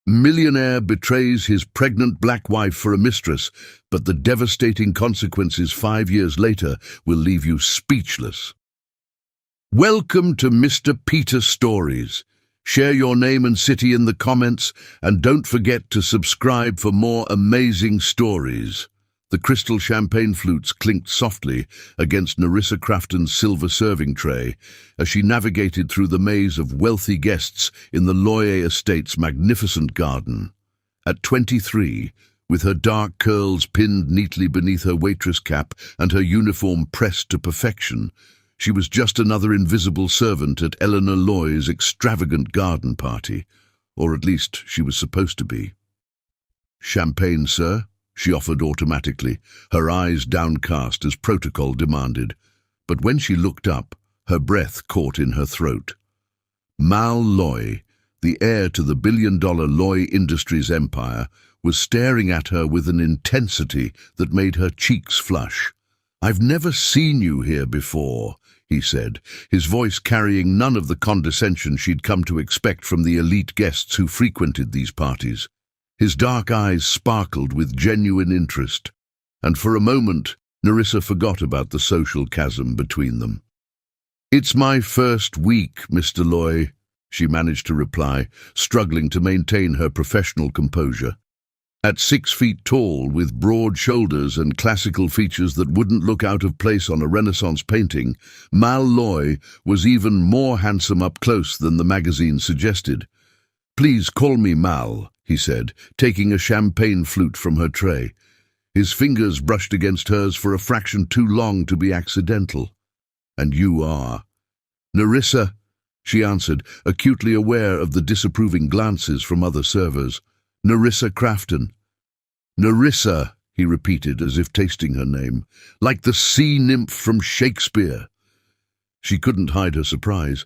Millionaire betrays his pregnant black wife for a mistress, but the devastating consequences 5 years later will leave you speechless. Welcome to Mr. Peter Stories. Share your name and city in the comments, and don't forget to subscribe for more amazing stories. The crystal champagne flutes clinked softly against Nerissa Crafton's silver serving tray as she navigated through the maze of wealthy guests in the Loyer Estate's magnificent garden. At 23, with her dark curls pinned neatly beneath her waitress cap and her uniform pressed to perfection, she was just another invisible servant at Eleanor Loy's extravagant garden party, or at least she was supposed to be. "Champagne, sir?" she offered automatically, her eyes downcast as protocol demanded. But when she looked up, her breath caught in her throat. Mal Loy, the heir to the billion-dollar Loy Industries empire, was staring at her with an intensity that made her cheeks flush. "I've never seen you here before," he said, his voice carrying none of the condescension she'd come to expect from the elite guests who frequented these parties. His dark eyes sparkled with genuine interest, and for a moment Nerissa forgot about the social chasm between them. "It's my first week, Mr. Loy," she managed to reply, struggling to maintain her professional composure. At 6 feet tall, with broad shoulders and classical features that wouldn't look out of place on a Renaissance painting, Mal Loy was even more handsome up close than the magazine suggested. "Please call me Mal," he said, taking a champagne flute from her tray. His fingers brushed against hers for a fraction too long to be accidental. "And you are?" "Nerissa," she answered, acutely aware of the disapproving glances from other servers. "Nerissa Crafton." "Nerissa," he repeated as if tasting her name, "like the sea nymph from Shakespeare." She couldn't hide her surprise.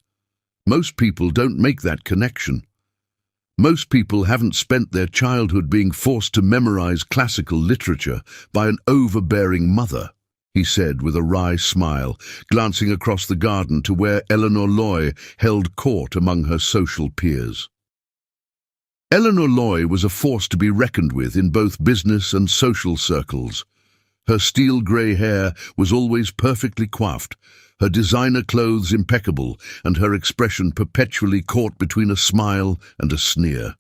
Most people don't make that connection. Most people haven't spent their childhood being forced to memorize classical literature by an overbearing mother, he said with a wry smile, glancing across the garden to where Eleanor Loy held court among her social peers. Eleanor Loy was a force to be reckoned with in both business and social circles. Her steel-grey hair was always perfectly coiffed, her designer clothes impeccable, and her expression perpetually caught between a smile and a sneer.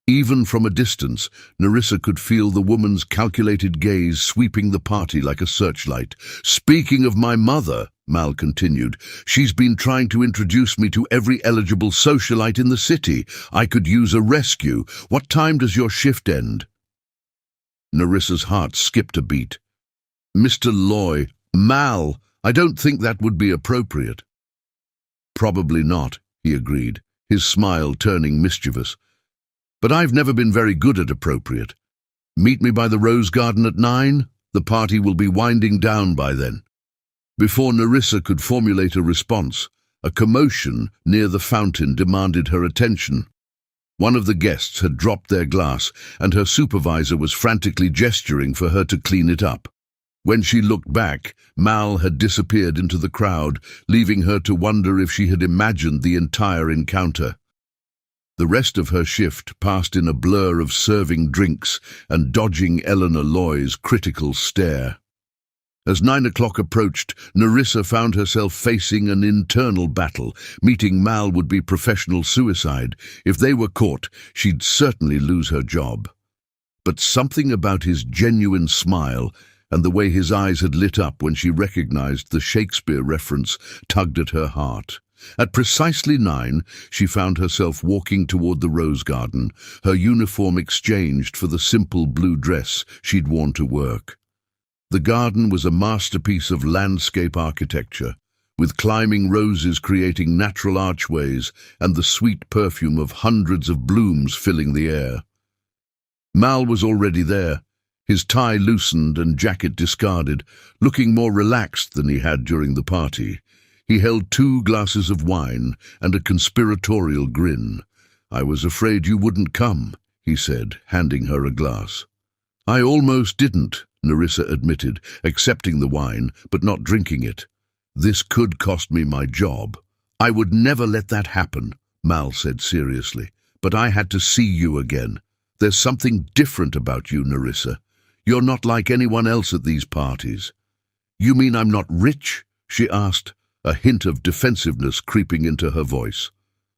Even from a distance, Nerissa could feel the woman's calculated gaze sweeping the party like a searchlight. "Speaking of my mother," Mal continued, "she's been trying to introduce me to every eligible socialite in the city. I could use a rescue. What time does your shift end?" Nerissa's heart skipped a beat. "Mr. Loy, Mal, I don't think that would be appropriate." "Probably not," he agreed, his smile turning mischievous. "But I've never been very good at appropriate. Meet me by the rose garden at 9? The party will be winding down by then." Before Nerissa could formulate a response, a commotion near the fountain demanded her attention. One of the guests had dropped their glass, and her supervisor was frantically gesturing for her to clean it up. When she looked back, Mal had disappeared into the crowd, leaving her to wonder if she had imagined the entire encounter. The rest of her shift passed in a blur of serving drinks and dodging Eleanor Loy's critical stare. As 9 o'clock approached, Nerissa found herself facing an internal battle. Meeting Mal would be professional suicide. If they were caught, she'd certainly lose her job. But something about his genuine smile and the way his eyes had lit up when she recognized the Shakespeare reference tugged at her heart. At precisely 9, she found herself walking toward the rose garden, her uniform exchanged for the simple blue dress she'd worn to work. The garden was a masterpiece of landscape architecture, with climbing roses creating natural archways and the sweet perfume of hundreds of blooms filling the air. Mal was already there, his tie loosened and jacket discarded, looking more relaxed than he had during the party. He held 2 glasses of wine and a conspiratorial grin. "I was afraid you wouldn't come," he said, handing her a glass. "I almost didn't," Nerissa admitted, accepting the wine but not drinking it. "This could cost me my job." "I would never let that happen," Mal said seriously. but I had to see you again. There's something different about you, Nerissa. You're not like anyone else at these parties." "You mean I'm not rich?" she asked, a hint of defensiveness creeping into her voice.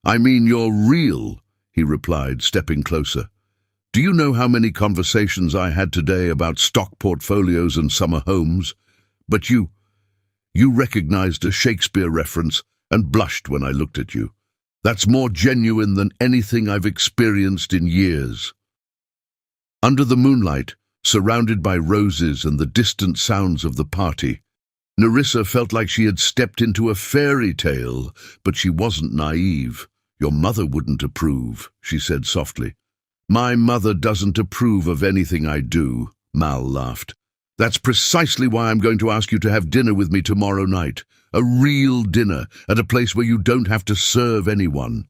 "I mean you're real," he replied, stepping closer. "Do you know how many conversations I had today about stock portfolios and summer homes? But you recognized a Shakespeare reference and blushed when I looked at you. That's more genuine than anything I've experienced in years." Under the moonlight, surrounded by roses and the distant sounds of the party, Nerissa felt like she had stepped into a fairy tale, but she wasn't naive. "Your mother wouldn't approve," she said softly. "My mother doesn't approve of anything I do," Mal laughed. "That's precisely why I'm going to ask you to have dinner with me tomorrow night. A real dinner, at a place where you don't have to serve anyone."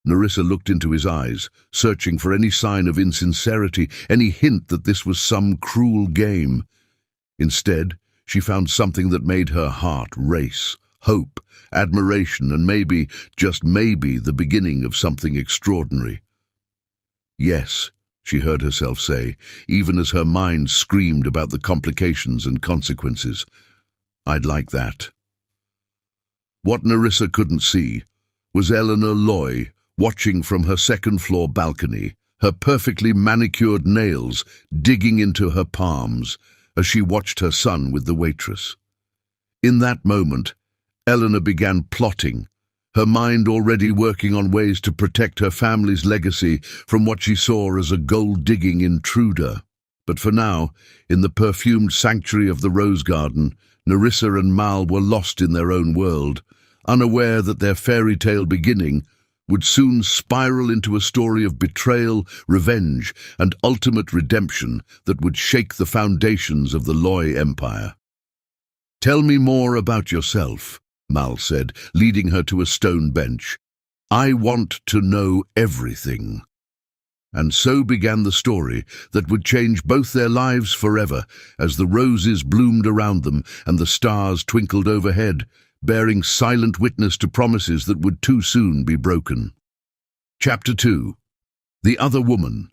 Nerissa looked into his eyes, searching for any sign of insincerity, any hint that this was some cruel game. Instead, she found something that made her heart race: hope, admiration, and maybe, just maybe, the beginning of something extraordinary. "Yes," she heard herself say, even as her mind screamed about the complications and consequences. "I'd like that." What Nerissa couldn't see was Eleanor Loy watching from her second-floor balcony, her perfectly manicured nails digging into her palms as she watched her son with the waitress. In that moment, Eleanor began plotting, her mind already working on ways to protect her family's legacy from what she saw as a gold-digging intruder. But for now, in the perfumed sanctuary of the rose garden, Nerissa and Mal were lost in their own world, unaware that their fairy tale beginning would soon spiral into a story of betrayal, revenge, and ultimate redemption that would shake the foundations of the Loy Empire. "Tell me more about yourself," Mal said, leading her to a stone bench. "I want to know everything." And so began the story that would change both their lives forever, as the roses bloomed around them and the stars twinkled overhead, bearing silent witness to promises that would too soon be broken. Chapter 2. The Other Woman.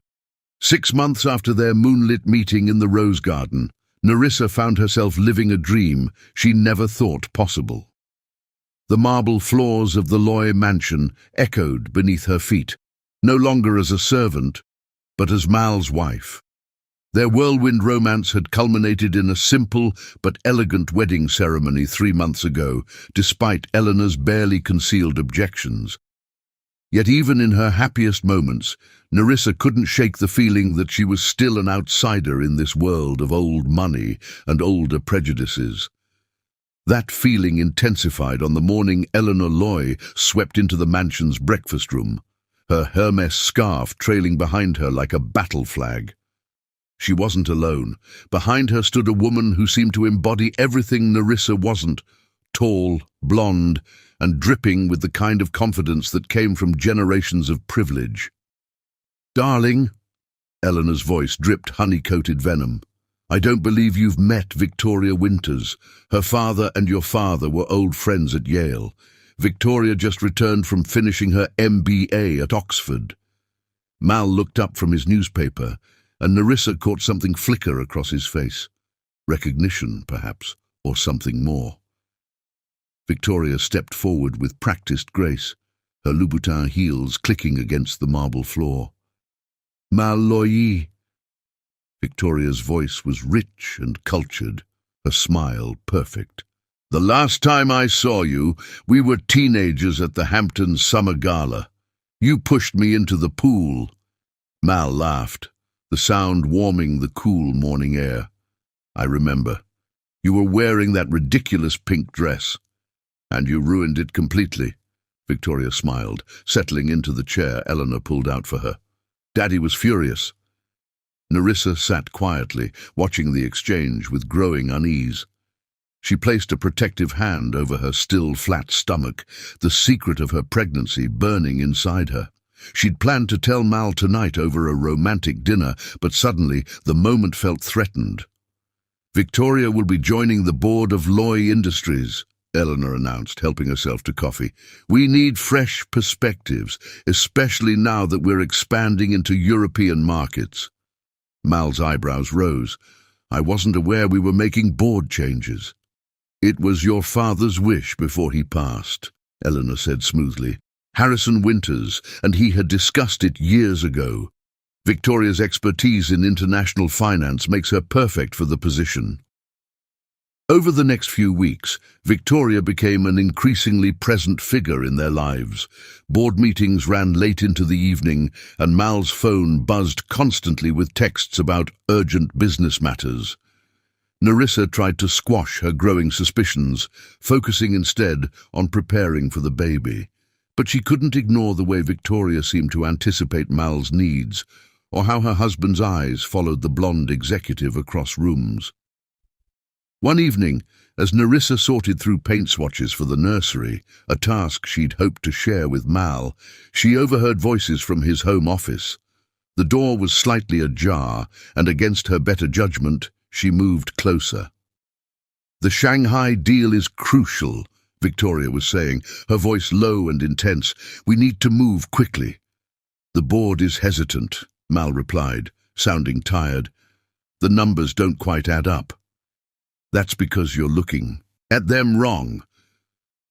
6 months after their moonlit meeting in the rose garden, Nerissa found herself living a dream she never thought possible. The marble floors of the Loy mansion echoed beneath her feet, no longer as a servant, but as Mal's wife. Their whirlwind romance had culminated in a simple but elegant wedding ceremony 3 months ago, despite Eleanor's barely concealed objections. Yet even in her happiest moments, Nerissa couldn't shake the feeling that she was still an outsider in this world of old money and older prejudices. That feeling intensified on the morning Eleanor Loy swept into the mansion's breakfast room, her Hermes scarf trailing behind her like a battle flag. She wasn't alone. Behind her stood a woman who seemed to embody everything Nerissa wasn't: tall, blonde, and dripping with the kind of confidence that came from generations of privilege. "Darling," Eleanor's voice dripped honey-coated venom, "I don't believe you've met Victoria Winters. Her father and your father were old friends at Yale. Victoria just returned from finishing her MBA at Oxford." Mal looked up from his newspaper, and Nerissa caught something flicker across his face. Recognition, perhaps, or something more. Victoria stepped forward with practiced grace, her Louboutin heels clicking against the marble floor. "Mal Loyi." Victoria's voice was rich and cultured, her smile perfect. "The last time I saw you, we were teenagers at the Hampton Summer Gala. You pushed me into the pool." Mal laughed, the sound warming the cool morning air. "I remember. You were wearing that ridiculous pink dress. And you ruined it completely." Victoria smiled, settling into the chair Eleanor pulled out for her. "Daddy was furious." Nerissa sat quietly, watching the exchange with growing unease. She placed a protective hand over her still flat stomach, the secret of her pregnancy burning inside her. She'd planned to tell Mal tonight over a romantic dinner, but suddenly the moment felt threatened. "Victoria will be joining the board of Loy Industries," Eleanor announced, helping herself to coffee. "We need fresh perspectives, especially now that we're expanding into European markets." Mal's eyebrows rose. "I wasn't aware we were making board changes." "It was your father's wish before he passed," Eleanor said smoothly. "Harrison Winters, and he had discussed it years ago. Victoria's expertise in international finance makes her perfect for the position." Over the next few weeks, Victoria became an increasingly present figure in their lives. Board meetings ran late into the evening, and Mal's phone buzzed constantly with texts about urgent business matters. Nerissa tried to squash her growing suspicions, focusing instead on preparing for the baby. But she couldn't ignore the way Victoria seemed to anticipate Mal's needs, or how her husband's eyes followed the blonde executive across rooms. One evening, as Nerissa sorted through paint swatches for the nursery, a task she'd hoped to share with Mal, she overheard voices from his home office. The door was slightly ajar, and against her better judgment, she moved closer. "The Shanghai deal is crucial," Victoria was saying, her voice low and intense. "We need to move quickly." "The board is hesitant," Mal replied, sounding tired. "The numbers don't quite add up." "That's because you're looking at them wrong."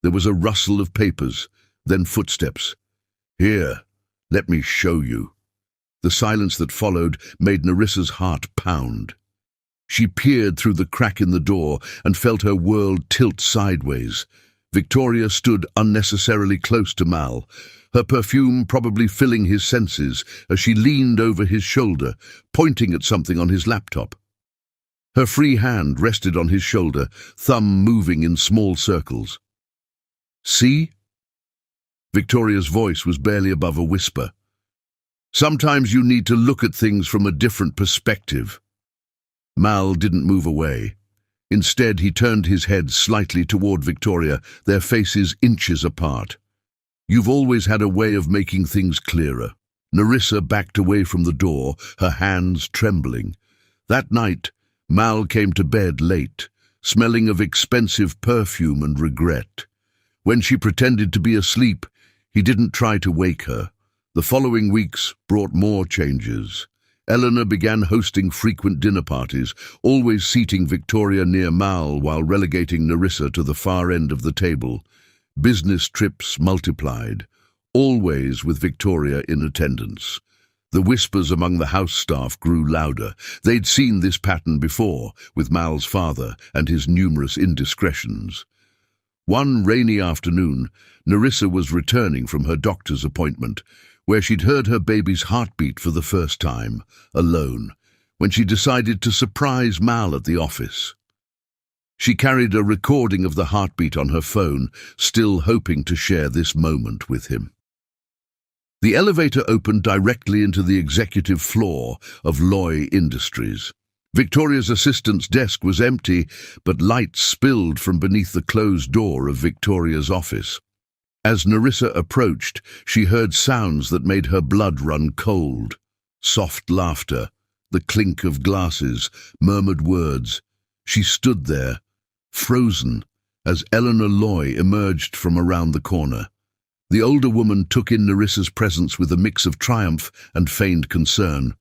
There was a rustle of papers, then footsteps. "Here, let me show you." The silence that followed made Nerissa's heart pound. She peered through the crack in the door and felt her world tilt sideways. Victoria stood unnecessarily close to Mal, her perfume probably filling his senses as she leaned over his shoulder, pointing at something on his laptop. Her free hand rested on his shoulder, thumb moving in small circles. "See?" Victoria's voice was barely above a whisper. "Sometimes you need to look at things from a different perspective." Mal didn't move away. Instead, he turned his head slightly toward Victoria, their faces inches apart. "You've always had a way of making things clearer." Nerissa backed away from the door, her hands trembling. That night, Mal came to bed late, smelling of expensive perfume and regret. When she pretended to be asleep, he didn't try to wake her. The following weeks brought more changes. Eleanor began hosting frequent dinner parties, always seating Victoria near Mal while relegating Nerissa to the far end of the table. Business trips multiplied, always with Victoria in attendance. The whispers among the house staff grew louder. They'd seen this pattern before, with Mal's father and his numerous indiscretions. One rainy afternoon, Nerissa was returning from her doctor's appointment, where she'd heard her baby's heartbeat for the first time, alone, when she decided to surprise Mal at the office. She carried a recording of the heartbeat on her phone, still hoping to share this moment with him. The elevator opened directly into the executive floor of Loy Industries. Victoria's assistant's desk was empty, but light spilled from beneath the closed door of Victoria's office. As Nerissa approached, she heard sounds that made her blood run cold. Soft laughter, the clink of glasses, murmured words. She stood there, frozen, as Eleanor Loy emerged from around the corner. The older woman took in Nerissa's presence with a mix of triumph and feigned concern.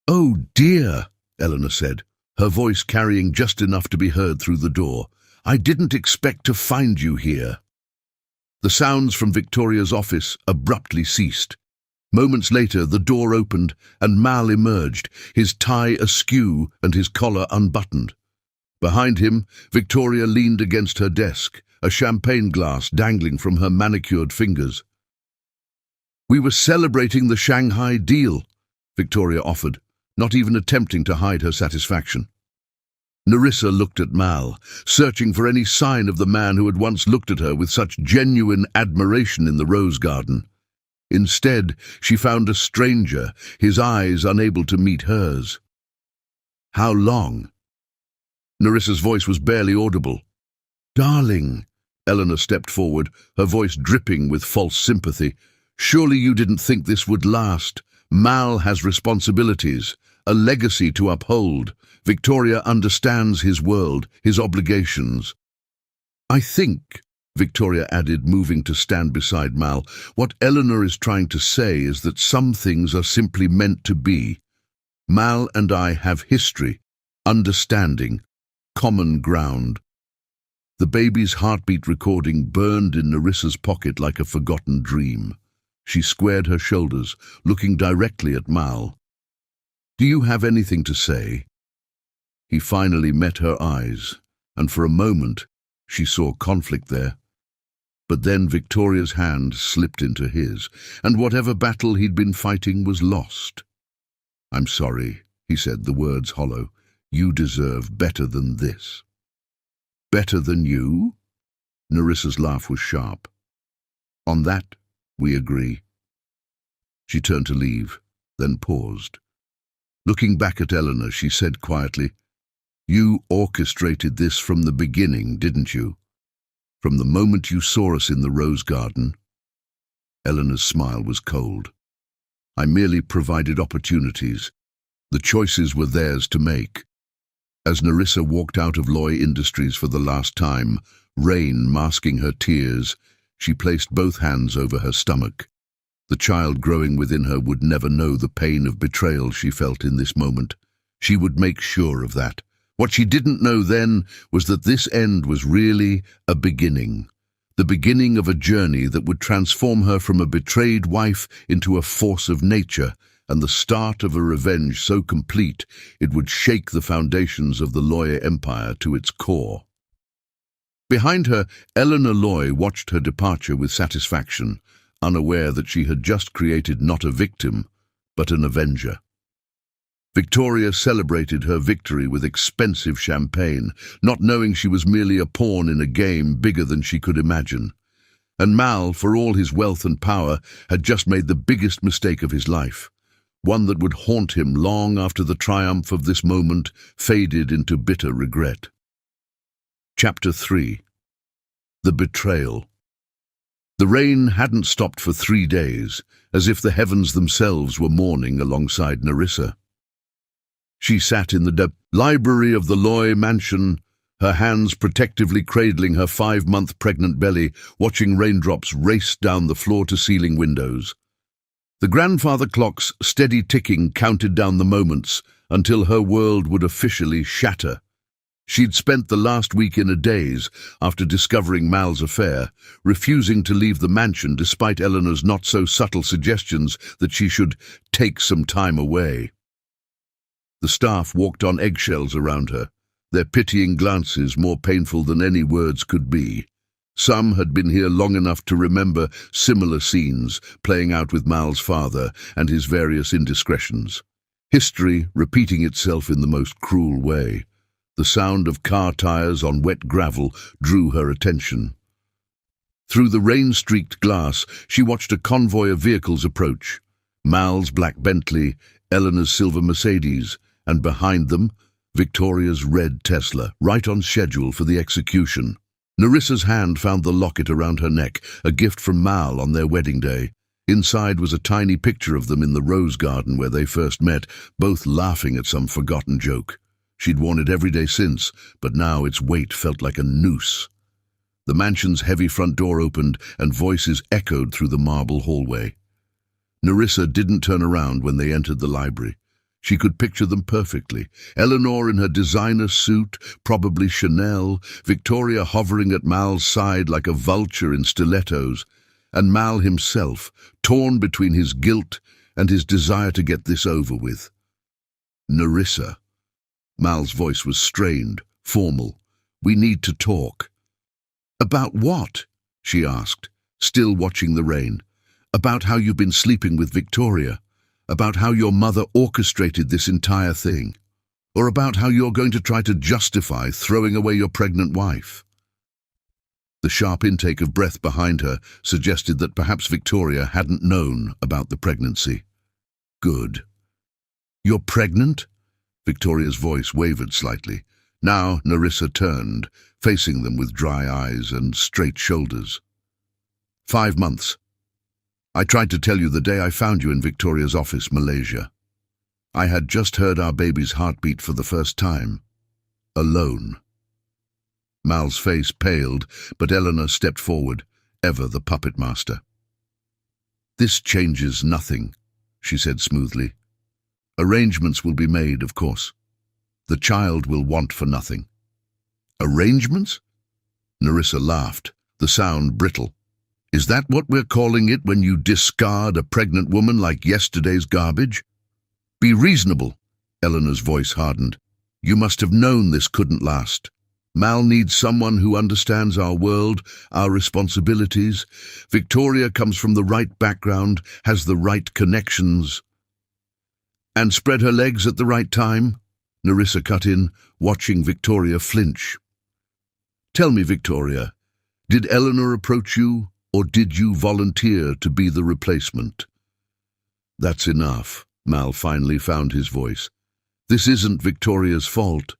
"Oh dear," Eleanor said, her voice carrying just enough to be heard through the door. "I didn't expect to find you here." The sounds from Victoria's office abruptly ceased. Moments later, the door opened and Mal emerged, his tie askew and his collar unbuttoned. Behind him, Victoria leaned against her desk, a champagne glass dangling from her manicured fingers. "We were celebrating the Shanghai deal," Victoria offered, not even attempting to hide her satisfaction. Nerissa looked at Mal, searching for any sign of the man who had once looked at her with such genuine admiration in the rose garden. Instead, she found a stranger, his eyes unable to meet hers. "How long?" Nerissa's voice was barely audible. "Darling," Eleanor stepped forward, her voice dripping with false sympathy. "Surely you didn't think this would last. Mal has responsibilities, a legacy to uphold. Victoria understands his world, his obligations." I think, Victoria added, moving to stand beside Mal, what Eleanor is trying to say is that some things are simply meant to be. Mal and I have history, understanding, common ground. The baby's heartbeat recording burned in Nerissa's pocket like a forgotten dream. She squared her shoulders, looking directly at Mal. Do you have anything to say? He finally met her eyes, and for a moment she saw conflict there. But then Victoria's hand slipped into his, and whatever battle he'd been fighting was lost. I'm sorry, he said, the words hollow. You deserve better than this. Better than you? Nerissa's laugh was sharp. On that, we agree. She turned to leave, then paused. Looking back at Eleanor, she said quietly, You orchestrated this from the beginning, didn't you? From the moment you saw us in the rose garden. Eleanor's smile was cold. I merely provided opportunities. The choices were theirs to make. As Nerissa walked out of Loy Industries for the last time, rain masking her tears, she placed both hands over her stomach. The child growing within her would never know the pain of betrayal she felt in this moment. She would make sure of that. What she didn't know then was that this end was really a beginning. The beginning of a journey that would transform her from a betrayed wife into a force of nature, and the start of a revenge so complete it would shake the foundations of the Loy Empire to its core. Behind her, Eleanor Loy watched her departure with satisfaction, unaware that she had just created not a victim, but an avenger. Victoria celebrated her victory with expensive champagne, not knowing she was merely a pawn in a game bigger than she could imagine. And Mal, for all his wealth and power, had just made the biggest mistake of his life, one that would haunt him long after the triumph of this moment faded into bitter regret. Chapter 3. The Betrayal. The rain hadn't stopped for 3 days, as if the heavens themselves were mourning alongside Nerissa. She sat in the library of the Loy mansion, her hands protectively cradling her 5-month pregnant belly, watching raindrops race down the floor-to-ceiling windows. The grandfather clock's steady ticking counted down the moments until her world would officially shatter. She'd spent the last week in a daze after discovering Mal's affair, refusing to leave the mansion despite Eleanor's not-so-subtle suggestions that she should take some time away. The staff walked on eggshells around her, their pitying glances more painful than any words could be. Some had been here long enough to remember similar scenes playing out with Mal's father and his various indiscretions. History repeating itself in the most cruel way. The sound of car tires on wet gravel drew her attention. Through the rain-streaked glass, she watched a convoy of vehicles approach. Mal's black Bentley, Eleanor's silver Mercedes, and behind them, Victoria's red Tesla, right on schedule for the execution. Nerissa's hand found the locket around her neck, a gift from Mal on their wedding day. Inside was a tiny picture of them in the rose garden where they first met, both laughing at some forgotten joke. She'd worn it every day since, but now its weight felt like a noose. The mansion's heavy front door opened, and voices echoed through the marble hallway. Nerissa didn't turn around when they entered the library. She could picture them perfectly. Eleanor in her designer suit, probably Chanel, Victoria hovering at Mal's side like a vulture in stilettos, and Mal himself, torn between his guilt and his desire to get this over with. Nerissa. Mal's voice was strained, formal. We need to talk. About what? She asked, still watching the rain. About how you've been sleeping with Victoria. About how your mother orchestrated this entire thing. Or about how you're going to try to justify throwing away your pregnant wife. The sharp intake of breath behind her suggested that perhaps Victoria hadn't known about the pregnancy. Good. You're pregnant? Victoria's voice wavered slightly. Now Nerissa turned, facing them with dry eyes and straight shoulders. 5 months. I tried to tell you the day I found you in Victoria's office, Malaysia. I had just heard our baby's heartbeat for the first time. Alone. Mal's face paled, but Eleanor stepped forward, ever the puppet master. "This changes nothing," she said smoothly. "Arrangements will be made, of course. The child will want for nothing." "Arrangements?" Nerissa laughed, the sound brittle. "Is that what we're calling it when you discard a pregnant woman like yesterday's garbage?" "Be reasonable," Eleanor's voice hardened. "You must have known this couldn't last. Mal needs someone who understands our world, our responsibilities. Victoria comes from the right background, has the right connections." "And spread her legs at the right time?" Nerissa cut in, watching Victoria flinch. "Tell me, Victoria, did Eleanor approach you, or did you volunteer to be the replacement?" "That's enough," Mal finally found his voice. "This isn't Victoria's fault."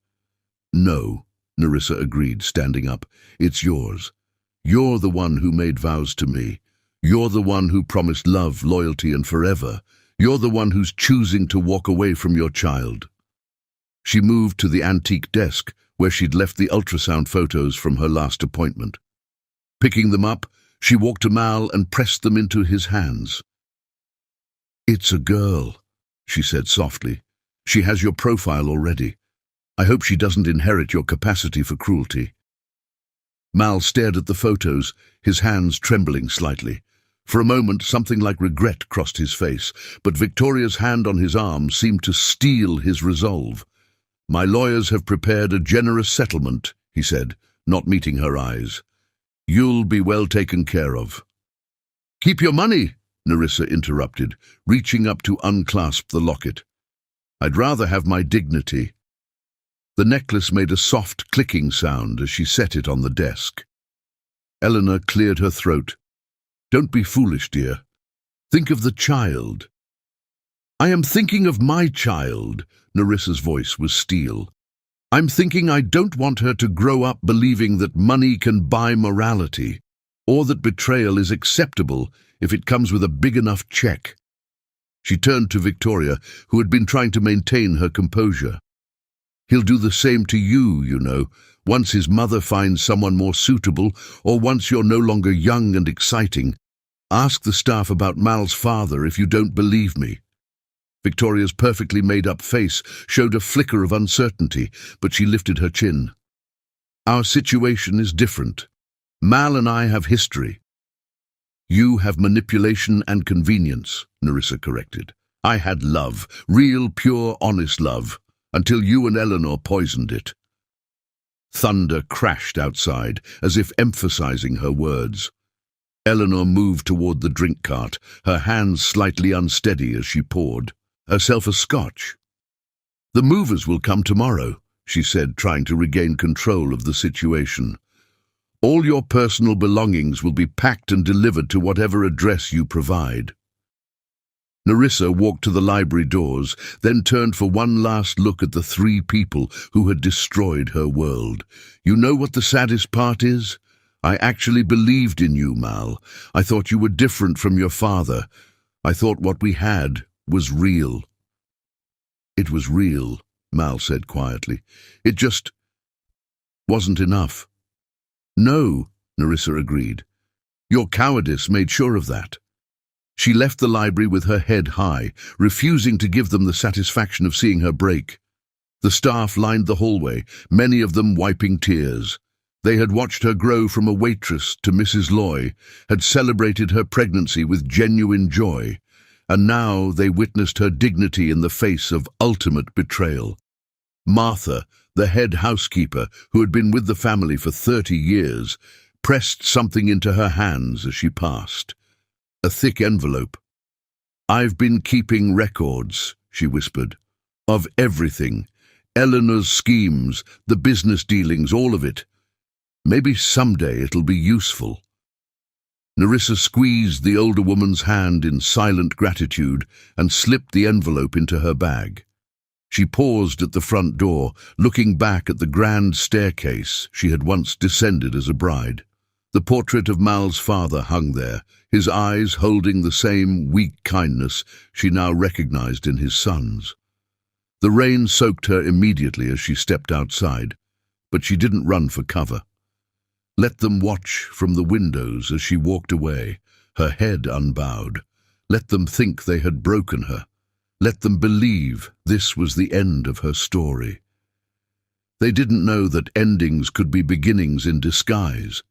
"No," Nerissa agreed, standing up. "It's yours. You're the one who made vows to me. You're the one who promised love, loyalty, and forever. You're the one who's choosing to walk away from your child." She moved to the antique desk, where she'd left the ultrasound photos from her last appointment. Picking them up, she walked to Mal and pressed them into his hands. "It's a girl," she said softly. "She has your profile already. I hope she doesn't inherit your capacity for cruelty." Mal stared at the photos, his hands trembling slightly. For a moment, something like regret crossed his face, but Victoria's hand on his arm seemed to steel his resolve. "My lawyers have prepared a generous settlement," he said, not meeting her eyes. "You'll be well taken care of." "Keep your money," Nerissa interrupted, reaching up to unclasp the locket. "I'd rather have my dignity." The necklace made a soft clicking sound as she set it on the desk. Eleanor cleared her throat. "Don't be foolish, dear. Think of the child." "I am thinking of my child," Nerissa's voice was steel. "I'm thinking I don't want her to grow up believing that money can buy morality, or that betrayal is acceptable if it comes with a big enough check." She turned to Victoria, who had been trying to maintain her composure. "He'll do the same to you, you know, once his mother finds someone more suitable, or once you're no longer young and exciting. Ask the staff about Mal's father if you don't believe me." Victoria's perfectly made-up face showed a flicker of uncertainty, but she lifted her chin. "Our situation is different. Mal and I have history." "You have manipulation and convenience," Nerissa corrected. "I had love, real, pure, honest love, until you and Eleanor poisoned it." Thunder crashed outside, as if emphasizing her words. Eleanor moved toward the drink cart, her hands slightly unsteady as she poured herself a scotch. "The movers will come tomorrow," she said, trying to regain control of the situation. "All your personal belongings will be packed and delivered to whatever address you provide." Nerissa walked to the library doors, then turned for one last look at the three people who had destroyed her world. "You know what the saddest part is? I actually believed in you, Mal. I thought you were different from your father. I thought what we had was real." "It was real," Mal said quietly. "It just wasn't enough." "No," Nerissa agreed. "Your cowardice made sure of that." She left the library with her head high, refusing to give them the satisfaction of seeing her break. The staff lined the hallway, many of them wiping tears. They had watched her grow from a waitress to Mrs. Loy, had celebrated her pregnancy with genuine joy, and now they witnessed her dignity in the face of ultimate betrayal. Martha, the head housekeeper, who had been with the family for 30 years, pressed something into her hands as she passed. A thick envelope. "I've been keeping records," she whispered, "of everything. Eleanor's schemes, the business dealings, all of it. Maybe someday it'll be useful." Nerissa squeezed the older woman's hand in silent gratitude and slipped the envelope into her bag. She paused at the front door, looking back at the grand staircase she had once descended as a bride. The portrait of Mal's father hung there, his eyes holding the same weak kindness she now recognized in his son's. The rain soaked her immediately as she stepped outside, but she didn't run for cover. Let them watch from the windows as she walked away, her head unbowed. Let them think they had broken her. Let them believe this was the end of her story. They didn't know that endings could be beginnings in disguise.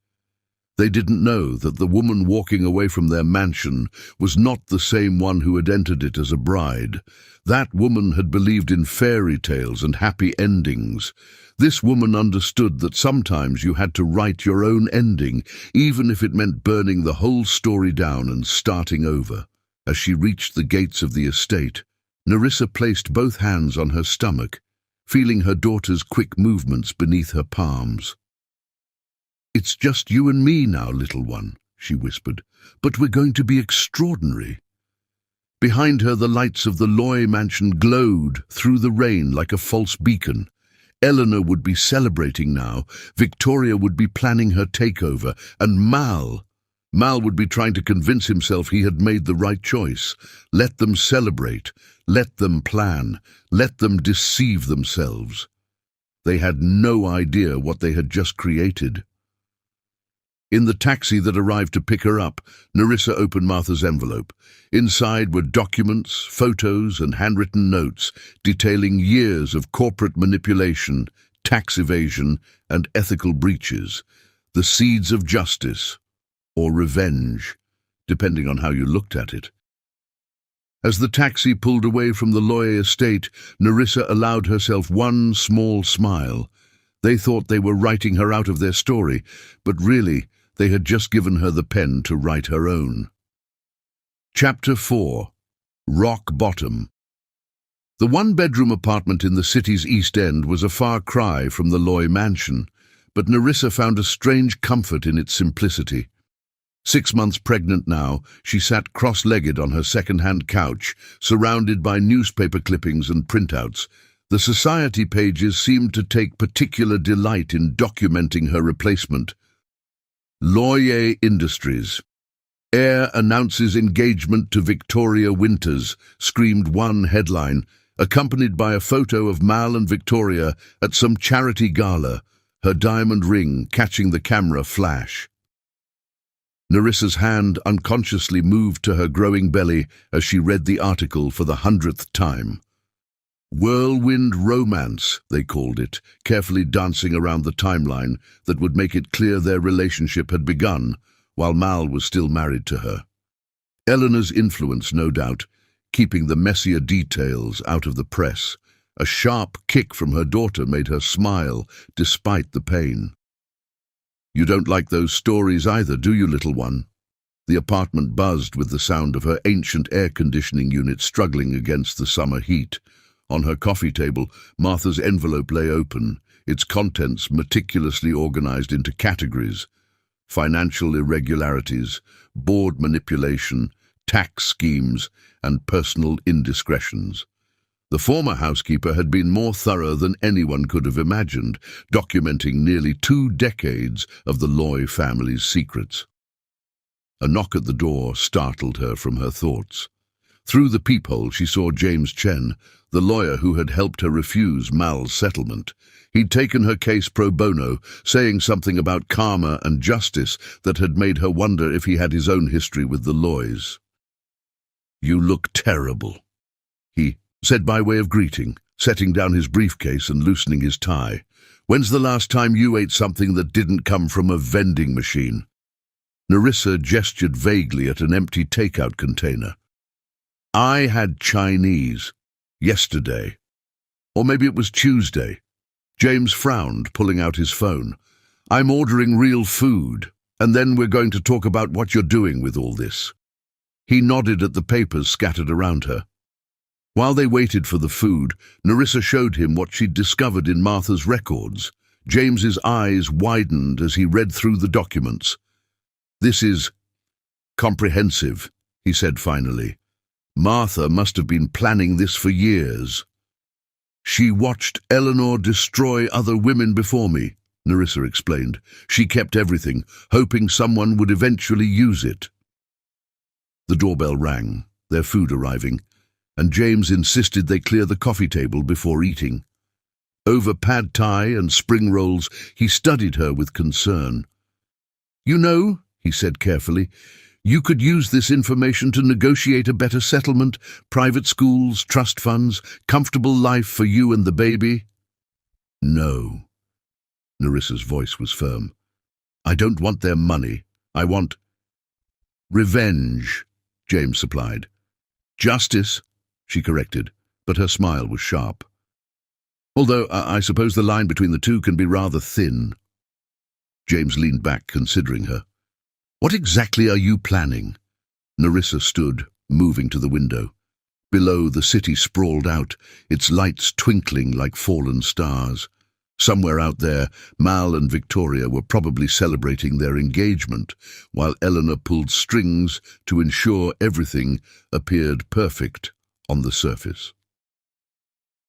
They didn't know that the woman walking away from their mansion was not the same one who had entered it as a bride. That woman had believed in fairy tales and happy endings. This woman understood that sometimes you had to write your own ending, even if it meant burning the whole story down and starting over. As she reached the gates of the estate, Nerissa placed both hands on her stomach, feeling her daughter's quick movements beneath her palms. "It's just you and me now, little one," she whispered, "but we're going to be extraordinary." Behind her, the lights of the Loy mansion glowed through the rain like a false beacon. Eleanor would be celebrating now, Victoria would be planning her takeover, and Mal would be trying to convince himself he had made the right choice. Let them celebrate, let them plan, let them deceive themselves. They had no idea what they had just created. In the taxi that arrived to pick her up, Nerissa opened Martha's envelope. Inside were documents, photos, and handwritten notes detailing years of corporate manipulation, tax evasion, and ethical breaches, the seeds of justice, or revenge, depending on how you looked at it. As the taxi pulled away from the Loy estate, Nerissa allowed herself one small smile. They thought they were writing her out of their story, but really, they had just given her the pen to write her own. Chapter 4. Rock Bottom. The one-bedroom apartment in the city's East End was a far cry from the Loy mansion, but Nerissa found a strange comfort in its simplicity. 6 months pregnant now, she sat cross-legged on her second-hand couch, surrounded by newspaper clippings and printouts. The society pages seemed to take particular delight in documenting her replacement. Loyer Industries. Heir announces engagement to Victoria Winters, screamed one headline, accompanied by a photo of Mal and Victoria at some charity gala, her diamond ring catching the camera flash. Nerissa's hand unconsciously moved to her growing belly as she read the article for the 100th time. Whirlwind romance, they called it, carefully dancing around the timeline that would make it clear their relationship had begun, while Mal was still married to her. Eleanor's influence, no doubt, keeping the messier details out of the press. A sharp kick from her daughter made her smile, despite the pain. "You don't like those stories either, do you, little one?" The apartment buzzed with the sound of her ancient air-conditioning unit struggling against the summer heat. On her coffee table, Martha's envelope lay open, its contents meticulously organized into categories: financial irregularities, board manipulation, tax schemes, and personal indiscretions. The former housekeeper had been more thorough than anyone could have imagined, documenting nearly 2 decades of the Loy family's secrets. A knock at the door startled her from her thoughts. Through the peephole she saw James Chen, the lawyer who had helped her refuse Mal's settlement. He'd taken her case pro bono, saying something about karma and justice that had made her wonder if he had his own history with the Loys. "You look terrible," he said by way of greeting, setting down his briefcase and loosening his tie. "When's the last time you ate something that didn't come from a vending machine?" Nerissa gestured vaguely at an empty takeout container. "I had Chinese. Yesterday. Or maybe it was Tuesday." James frowned, pulling out his phone. "I'm ordering real food, and then we're going to talk about what you're doing with all this." He nodded at the papers scattered around her. While they waited for the food, Nerissa showed him what she'd discovered in Martha's records. James's eyes widened as he read through the documents. "This is comprehensive," he said finally. "Martha must have been planning this for years." "She watched Eleanor destroy other women before me," Nerissa explained. "She kept everything, hoping someone would eventually use it." The doorbell rang, their food arriving, and James insisted they clear the coffee table before eating. Over pad thai and spring rolls, he studied her with concern. "You know," he said carefully, "you could use this information to negotiate a better settlement, private schools, trust funds, comfortable life for you and the baby." "No." Nerissa's voice was firm. "I don't want their money. I want—" "Revenge," James supplied. "Justice," she corrected, but her smile was sharp. "Although I suppose the line between the two can be rather thin." James leaned back, considering her. "What exactly are you planning?" Nerissa stood, moving to the window. Below, the city sprawled out, its lights twinkling like fallen stars. Somewhere out there, Mal and Victoria were probably celebrating their engagement, while Eleanor pulled strings to ensure everything appeared perfect on the surface.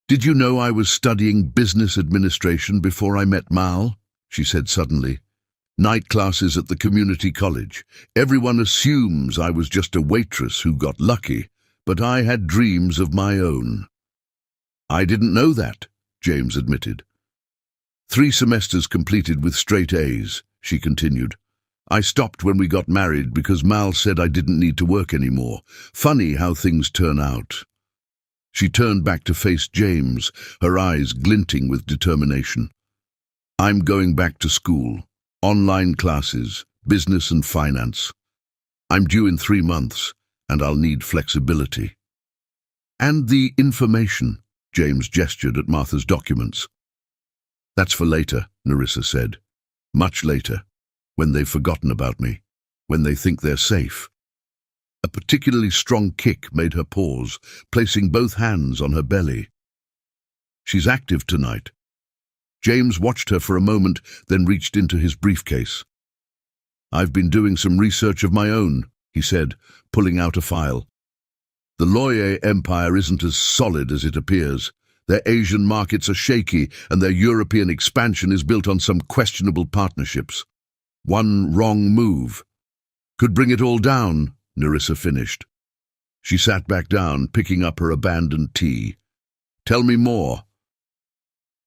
"Did you know I was studying business administration before I met Mal?" she said suddenly. "Night classes at the community college. Everyone assumes I was just a waitress who got lucky, but I had dreams of my own." "I didn't know that," James admitted. "3 semesters completed with straight A's," she continued. "I stopped when we got married because Mal said I didn't need to work anymore. Funny how things turn out." She turned back to face James, her eyes glinting with determination. "I'm going back to school. Online classes, business and finance. I'm due in 3 months, and I'll need flexibility." "And the information," James gestured at Martha's documents. "That's for later," Nerissa said. "Much later, when they've forgotten about me, when they think they're safe." A particularly strong kick made her pause, placing both hands on her belly. "She's active tonight." James watched her for a moment, then reached into his briefcase. "I've been doing some research of my own," he said, pulling out a file. "The Loye Empire isn't as solid as it appears. Their Asian markets are shaky, and their European expansion is built on some questionable partnerships. One wrong move could bring it all down," Nerissa finished. She sat back down, picking up her abandoned tea. "Tell me more."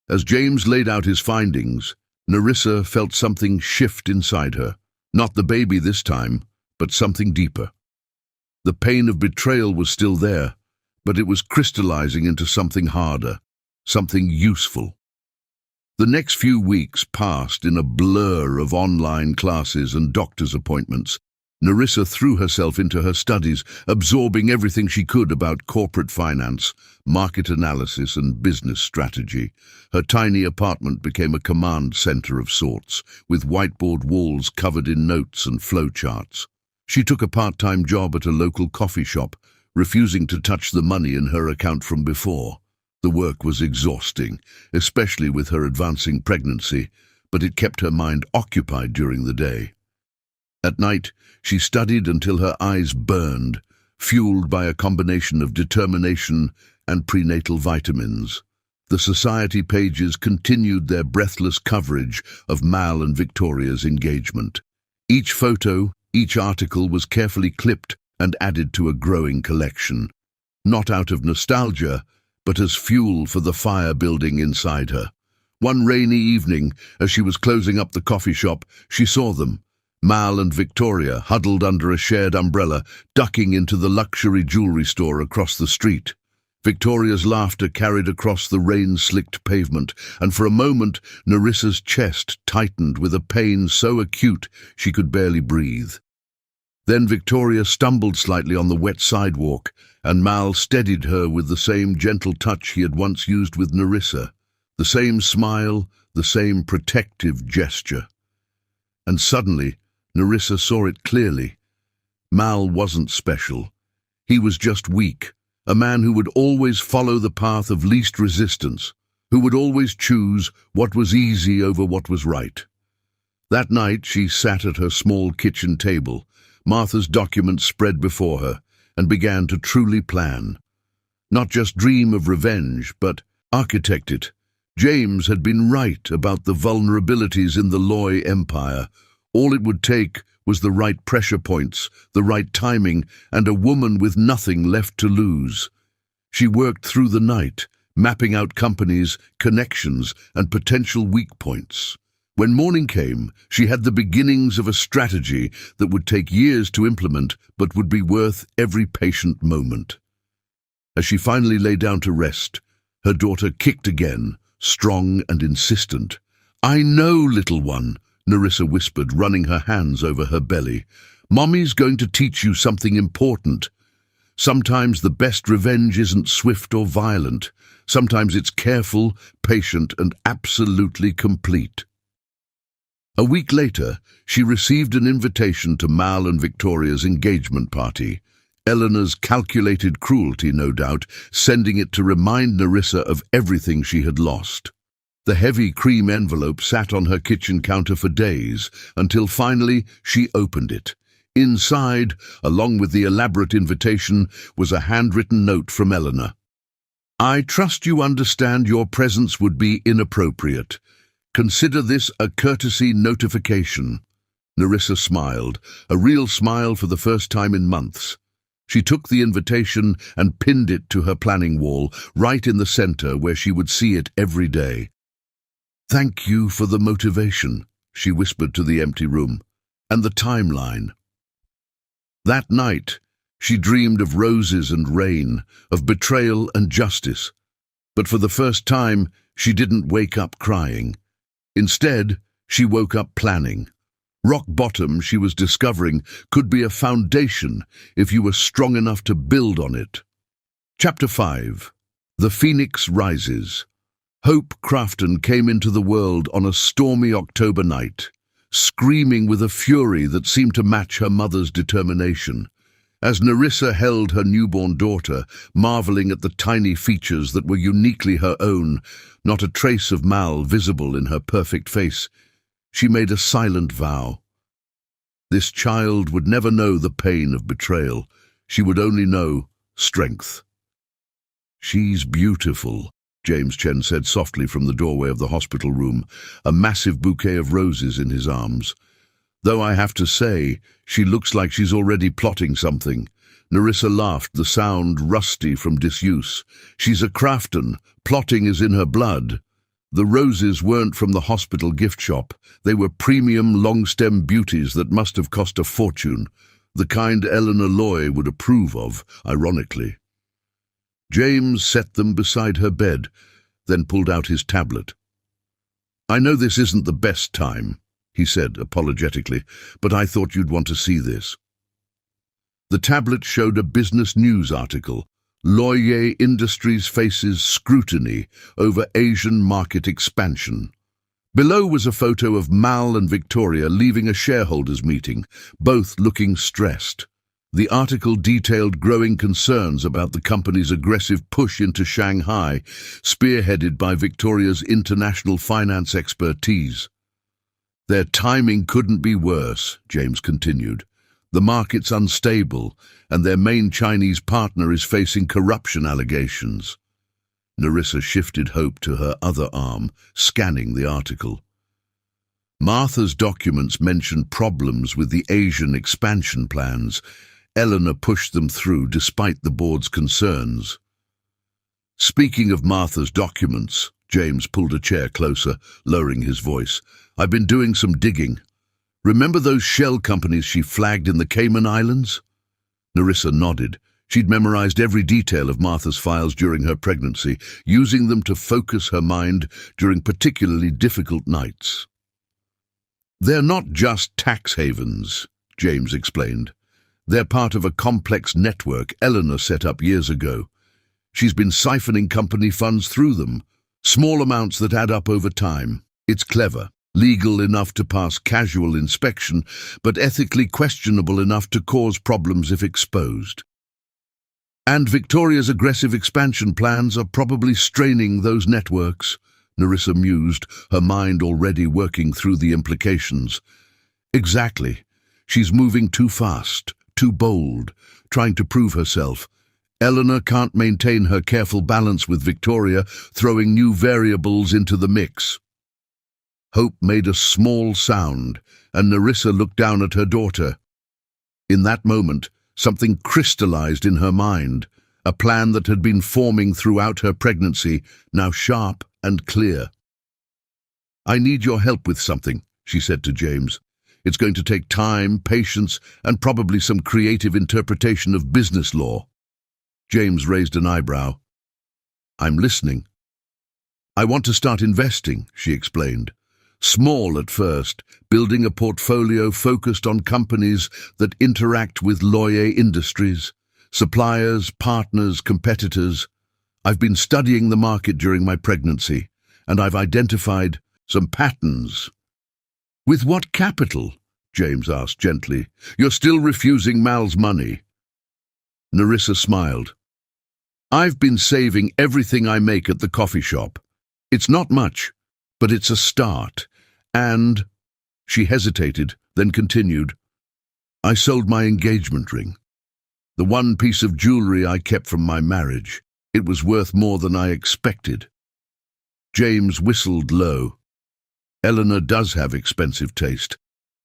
As James laid out his findings, Nerissa felt something shift inside her. Not the baby this time, but something deeper. The pain of betrayal was still there, but it was crystallizing into something harder, something useful. The next few weeks passed in a blur of online classes and doctor's appointments. Nerissa threw herself into her studies, absorbing everything she could about corporate finance, market analysis, and business strategy. Her tiny apartment became a command center of sorts, with whiteboard walls covered in notes and flowcharts. She took a part-time job at a local coffee shop, refusing to touch the money in her account from before. The work was exhausting, especially with her advancing pregnancy, but it kept her mind occupied during the day. At night, she studied until her eyes burned, fueled by a combination of determination and prenatal vitamins. The society pages continued their breathless coverage of Mal and Victoria's engagement. Each photo, each article was carefully clipped and added to a growing collection, not out of nostalgia, but as fuel for the fire building inside her. One rainy evening, as she was closing up the coffee shop, she saw them, Mal and Victoria, huddled under a shared umbrella, ducking into the luxury jewelry store across the street. Victoria's laughter carried across the rain-slicked pavement, and for a moment Nerissa's chest tightened with a pain so acute she could barely breathe. Then Victoria stumbled slightly on the wet sidewalk, and Mal steadied her with the same gentle touch he had once used with Nerissa, the same smile, the same protective gesture. And suddenly, Nerissa saw it clearly. Mal wasn't special. He was just weak, a man who would always follow the path of least resistance, who would always choose what was easy over what was right. That night she sat at her small kitchen table, Martha's documents spread before her, and began to truly plan. Not just dream of revenge, but architect it. James had been right about the vulnerabilities in the Loye Empire. All it would take was the right pressure points, the right timing, and a woman with nothing left to lose. She worked through the night, mapping out companies, connections, and potential weak points. When morning came, she had the beginnings of a strategy that would take years to implement but would be worth every patient moment. As she finally lay down to rest, her daughter kicked again, strong and insistent. "I know, little one," Nerissa whispered, running her hands over her belly. "Mommy's going to teach you something important. Sometimes the best revenge isn't swift or violent. Sometimes it's careful, patient, and absolutely complete." A week later, she received an invitation to Mal and Victoria's engagement party. Eleanor's calculated cruelty, no doubt, sending it to remind Nerissa of everything she had lost. The heavy cream envelope sat on her kitchen counter for days, until finally she opened it. Inside, along with the elaborate invitation, was a handwritten note from Eleanor. "I trust you understand your presence would be inappropriate. Consider this a courtesy notification." Nerissa smiled, a real smile for the first time in months. She took the invitation and pinned it to her planning wall, right in the center where she would see it every day. "Thank you for the motivation," she whispered to the empty room, "and the timeline." That night, she dreamed of roses and rain, of betrayal and justice. But for the first time, she didn't wake up crying. Instead, she woke up planning. Rock bottom, she was discovering, could be a foundation if you were strong enough to build on it. Chapter 5. The Phoenix Rises. Hope Crafton came into the world on a stormy October night, screaming with a fury that seemed to match her mother's determination. As Nerissa held her newborn daughter, marveling at the tiny features that were uniquely her own, not a trace of Mal visible in her perfect face, she made a silent vow. This child would never know the pain of betrayal. She would only know strength. "She's beautiful," James Chen said softly from the doorway of the hospital room, a massive bouquet of roses in his arms. "Though I have to say, she looks like she's already plotting something." Nerissa laughed, the sound rusty from disuse. "She's a Crafton. Plotting is in her blood." The roses weren't from the hospital gift shop. They were premium long-stem beauties that must have cost a fortune, the kind Eleanor Loy would approve of, ironically. James set them beside her bed, then pulled out his tablet. "I know this isn't the best time," he said apologetically, "but I thought you'd want to see this." The tablet showed a business news article. Loye Industries faces scrutiny over Asian market expansion. Below was a photo of Mal and Victoria leaving a shareholders' meeting, both looking stressed. The article detailed growing concerns about the company's aggressive push into Shanghai, spearheaded by Victoria's international finance expertise. "Their timing couldn't be worse," James continued. "The market's unstable, and their main Chinese partner is facing corruption allegations." Nerissa shifted hope to her other arm, scanning the article. Martha's documents mentioned problems with the Asian expansion plans. Eleanor pushed them through despite the board's concerns. "Speaking of Martha's documents," James pulled a chair closer, lowering his voice, "I've been doing some digging. Remember those shell companies she flagged in the Cayman Islands?" Nerissa nodded. She'd memorized every detail of Martha's files during her pregnancy, using them to focus her mind during particularly difficult nights. "They're not just tax havens," James explained. "They're part of a complex network Eleanor set up years ago. She's been siphoning company funds through them, small amounts that add up over time. It's clever. Legal enough to pass casual inspection, but ethically questionable enough to cause problems if exposed. And Victoria's aggressive expansion plans are probably straining those networks," Nerissa mused, her mind already working through the implications. "Exactly. She's moving too fast, too bold, trying to prove herself. Eleanor can't maintain her careful balance with Victoria, throwing new variables into the mix." Hope made a small sound, and Nerissa looked down at her daughter. In that moment, something crystallized in her mind, a plan that had been forming throughout her pregnancy, now sharp and clear. "I need your help with something," she said to James. "It's going to take time, patience, and probably some creative interpretation of business law." James raised an eyebrow. "I'm listening." "I want to start investing," she explained. "Small at first, building a portfolio focused on companies that interact with Loyer Industries, suppliers, partners, competitors. I've been studying the market during my pregnancy, and I've identified some patterns." "With what capital?" James asked gently. "You're still refusing Mal's money." Nerissa smiled. "I've been saving everything I make at the coffee shop. It's not much, but it's a start. And—" she hesitated, then continued, "I sold my engagement ring. The one piece of jewelry I kept from my marriage. It was worth more than I expected." James whistled low. "Eleanor does have expensive taste,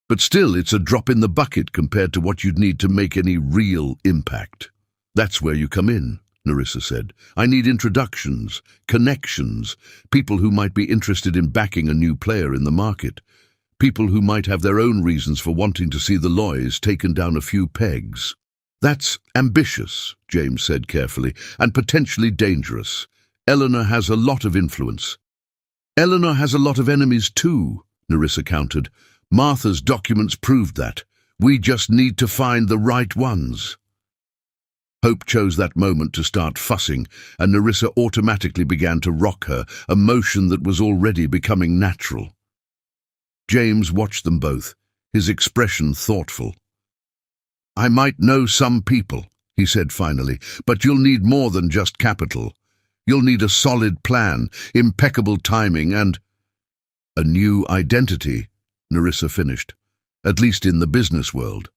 but still it's a drop in the bucket compared to what you'd need to make any real impact." "That's where you come in," Nerissa said. "I need introductions, connections, people who might be interested in backing a new player in the market, people who might have their own reasons for wanting to see the Loys taken down a few pegs." "That's ambitious," James said carefully, "and potentially dangerous. Eleanor has a lot of influence." "Eleanor has a lot of enemies too," Nerissa countered. "Martha's documents proved that. We just need to find the right ones." Hope chose that moment to start fussing, and Nerissa automatically began to rock her, a motion that was already becoming natural. James watched them both, his expression thoughtful. "I might know some people," he said finally, "but you'll need more than just capital. You'll need a solid plan, impeccable timing, and—" "A new identity," Nerissa finished, "at least in the business world.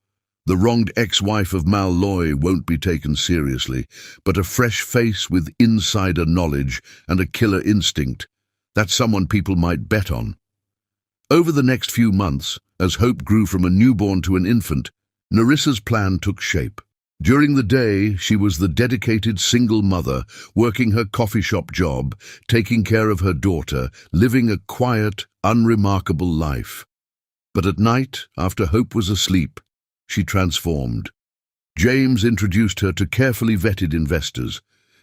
The wronged ex-wife of Mal Loy won't be taken seriously, but a fresh face with insider knowledge and a killer instinct, that's someone people might bet on." Over the next few months, as Hope grew from a newborn to an infant, Nerissa's plan took shape. During the day, she was the dedicated single mother, working her coffee shop job, taking care of her daughter, living a quiet, unremarkable life. But at night, after Hope was asleep, she transformed. James introduced her to carefully vetted investors,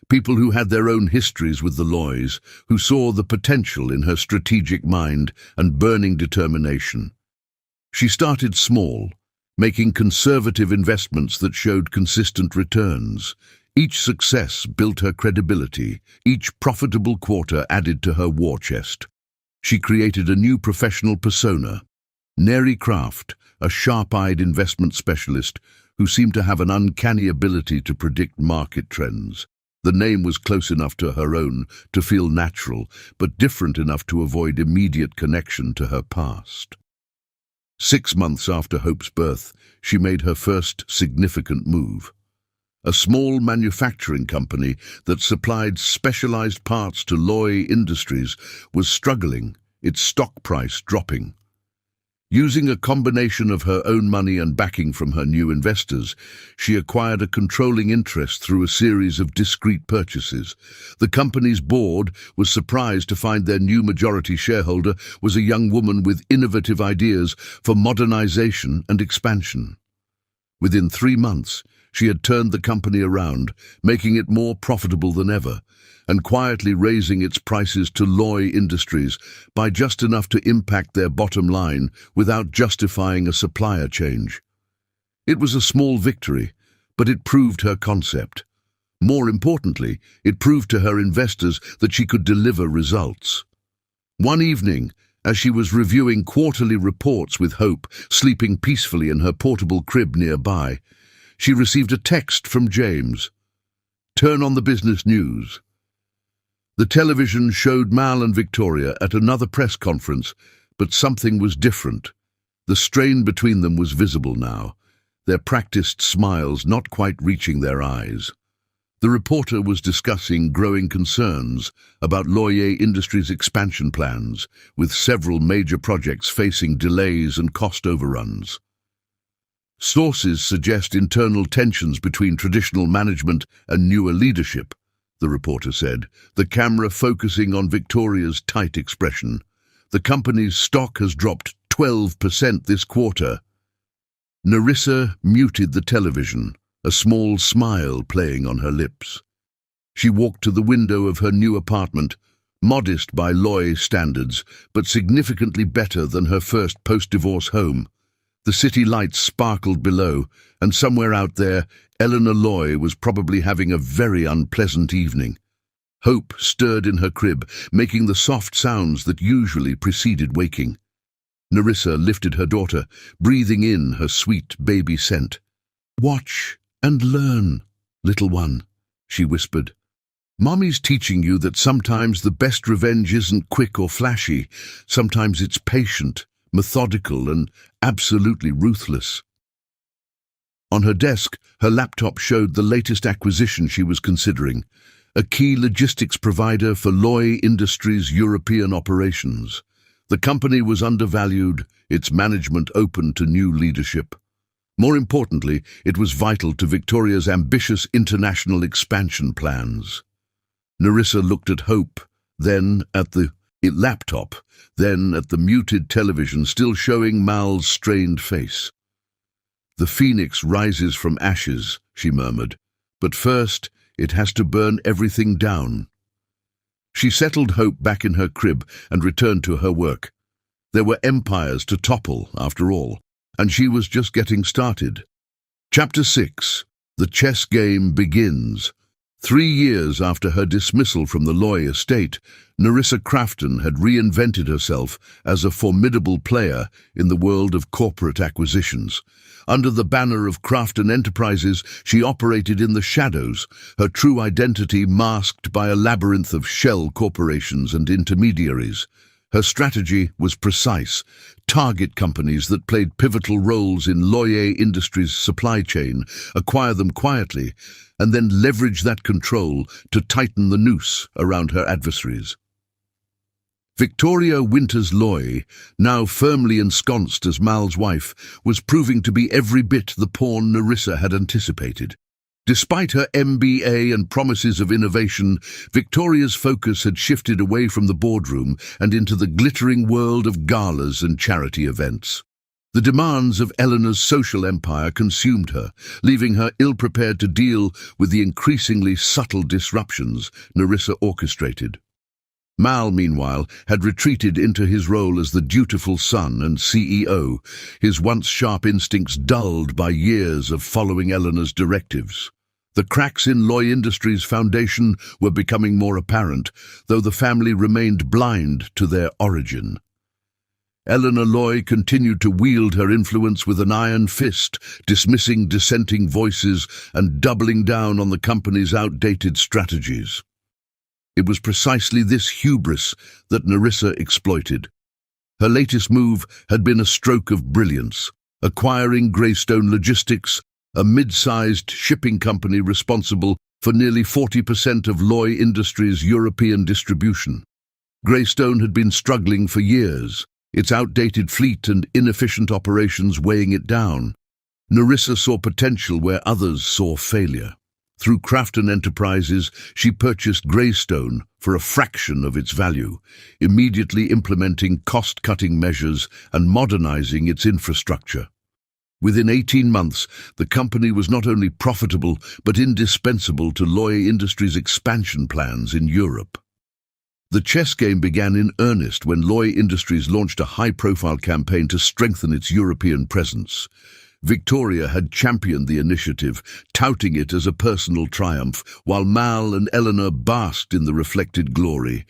people who had their own histories with the Loys, who saw the potential in her strategic mind and burning determination. She started small, making conservative investments that showed consistent returns. Each success built her credibility, each profitable quarter added to her war chest. She created a new professional persona, Neri Craft, a sharp-eyed investment specialist who seemed to have an uncanny ability to predict market trends. The name was close enough to her own to feel natural, but different enough to avoid immediate connection to her past. 6 months after Hope's birth, she made her first significant move. A small manufacturing company that supplied specialized parts to Loy Industries was struggling, its stock price dropping. Using a combination of her own money and backing from her new investors, she acquired a controlling interest through a series of discreet purchases. The company's board was surprised to find their new majority shareholder was a young woman with innovative ideas for modernization and expansion. Within 3 months, she had turned the company around, making it more profitable than ever, and quietly raising its prices to Loy Industries by just enough to impact their bottom line without justifying a supplier change. It was a small victory, but it proved her concept. More importantly, it proved to her investors that she could deliver results. One evening, as she was reviewing quarterly reports with Hope, sleeping peacefully in her portable crib nearby, she received a text from James. "Turn on the business news." The television showed Mal and Victoria at another press conference, but something was different. The strain between them was visible now, their practiced smiles not quite reaching their eyes. The reporter was discussing growing concerns about Loyer Industries' expansion plans, with several major projects facing delays and cost overruns. "Sources suggest internal tensions between traditional management and newer leadership," the reporter said, the camera focusing on Victoria's tight expression. The company's stock has dropped 12% this quarter." Narissa muted the television, a small smile playing on her lips. She walked to the window of her new apartment, modest by Loy standards, but significantly better than her first post-divorce home. The city lights sparkled below, and somewhere out there, Eleanor Loy was probably having a very unpleasant evening. Hope stirred in her crib, making the soft sounds that usually preceded waking. Narissa lifted her daughter, breathing in her sweet baby scent. "Watch and learn, little one," she whispered. "Mommy's teaching you that sometimes the best revenge isn't quick or flashy. Sometimes it's patient, methodical, and absolutely ruthless." On her desk, her laptop showed the latest acquisition she was considering, a key logistics provider for Loy Industries' European operations. The company was undervalued, its management open to new leadership. More importantly, it was vital to Victoria's ambitious international expansion plans. Narissa looked at Hope, then at the laptop, then at the muted television still showing Mal's strained face. "The phoenix rises from ashes," she murmured, "but first it has to burn everything down." She settled Hope back in her crib and returned to her work. There were empires to topple, after all, and she was just getting started. Chapter 6. The Chess Game Begins. 3 years after her dismissal from the Loy estate, Narissa Crafton had reinvented herself as a formidable player in the world of corporate acquisitions. Under the banner of Crafton Enterprises, she operated in the shadows, her true identity masked by a labyrinth of shell corporations and intermediaries. Her strategy was precise: target companies that played pivotal roles in Loy Industries' supply chain, acquire them quietly, and then leverage that control to tighten the noose around her adversaries. Victoria Winters Loy, now firmly ensconced as Mal's wife, was proving to be every bit the pawn Narissa had anticipated. Despite her MBA and promises of innovation, Victoria's focus had shifted away from the boardroom and into the glittering world of galas and charity events. The demands of Eleanor's social empire consumed her, leaving her ill-prepared to deal with the increasingly subtle disruptions Narissa orchestrated. Mal, meanwhile, had retreated into his role as the dutiful son and CEO, his once sharp instincts dulled by years of following Eleanor's directives. The cracks in Loy Industries' foundation were becoming more apparent, though the family remained blind to their origin. Eleanor Loy continued to wield her influence with an iron fist, dismissing dissenting voices and doubling down on the company's outdated strategies. It was precisely this hubris that Narissa exploited. Her latest move had been a stroke of brilliance, acquiring Greystone Logistics, a mid-sized shipping company responsible for nearly 40% of Loy Industries' European distribution. Greystone had been struggling for years, its outdated fleet and inefficient operations weighing it down. Narissa saw potential where others saw failure. Through Crafton Enterprises, she purchased Greystone for a fraction of its value, immediately implementing cost-cutting measures and modernizing its infrastructure. Within 18 months, the company was not only profitable but indispensable to Loy Industries' expansion plans in Europe. The chess game began in earnest when Loy Industries launched a high-profile campaign to strengthen its European presence. Victoria had championed the initiative, touting it as a personal triumph, while Mal and Eleanor basked in the reflected glory.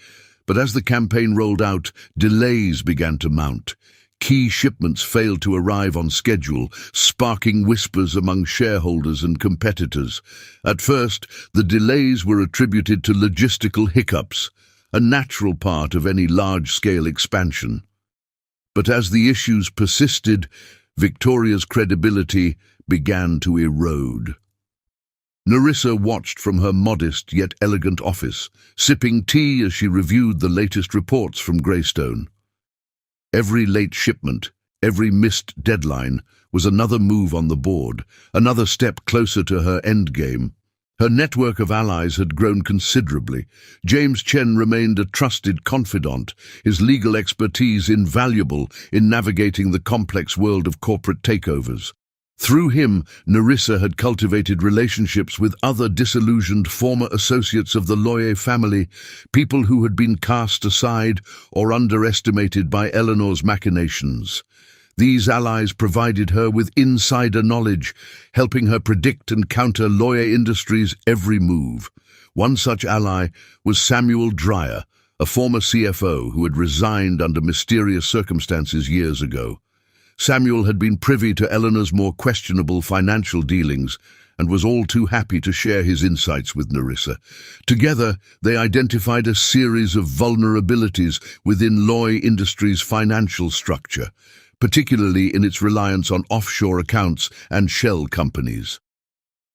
But as the campaign rolled out, delays began to mount. Key shipments failed to arrive on schedule, sparking whispers among shareholders and competitors. At first, the delays were attributed to logistical hiccups, a natural part of any large-scale expansion. But as the issues persisted, Victoria's credibility began to erode. Narissa watched from her modest yet elegant office, sipping tea as she reviewed the latest reports from Greystone. Every late shipment, every missed deadline, was another move on the board, another step closer to her endgame. Her network of allies had grown considerably. James Chen remained a trusted confidant, his legal expertise invaluable in navigating the complex world of corporate takeovers. Through him, Nerissa had cultivated relationships with other disillusioned former associates of the Loye family, people who had been cast aside or underestimated by Eleanor's machinations. These allies provided her with insider knowledge, helping her predict and counter Loye Industries' every move. One such ally was Samuel Dreyer, a former CFO who had resigned under mysterious circumstances years ago. Samuel had been privy to Eleanor's more questionable financial dealings and was all too happy to share his insights with Nerissa. Together, they identified a series of vulnerabilities within Loye Industries' financial structure, particularly in its reliance on offshore accounts and shell companies.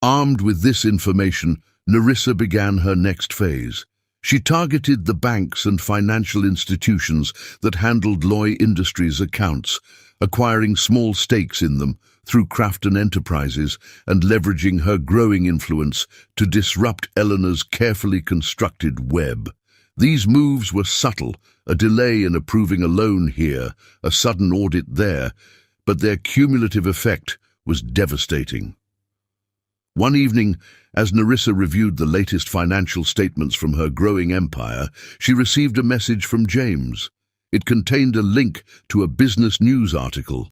Armed with this information, Nerissa began her next phase. She targeted the banks and financial institutions that handled Loye Industries' accounts, acquiring small stakes in them through Crafton Enterprises and leveraging her growing influence to disrupt Eleanor's carefully constructed web. These moves were subtle, a delay in approving a loan here, a sudden audit there, but their cumulative effect was devastating. One evening, as Nerissa reviewed the latest financial statements from her growing empire, she received a message from James. It contained a link to a business news article.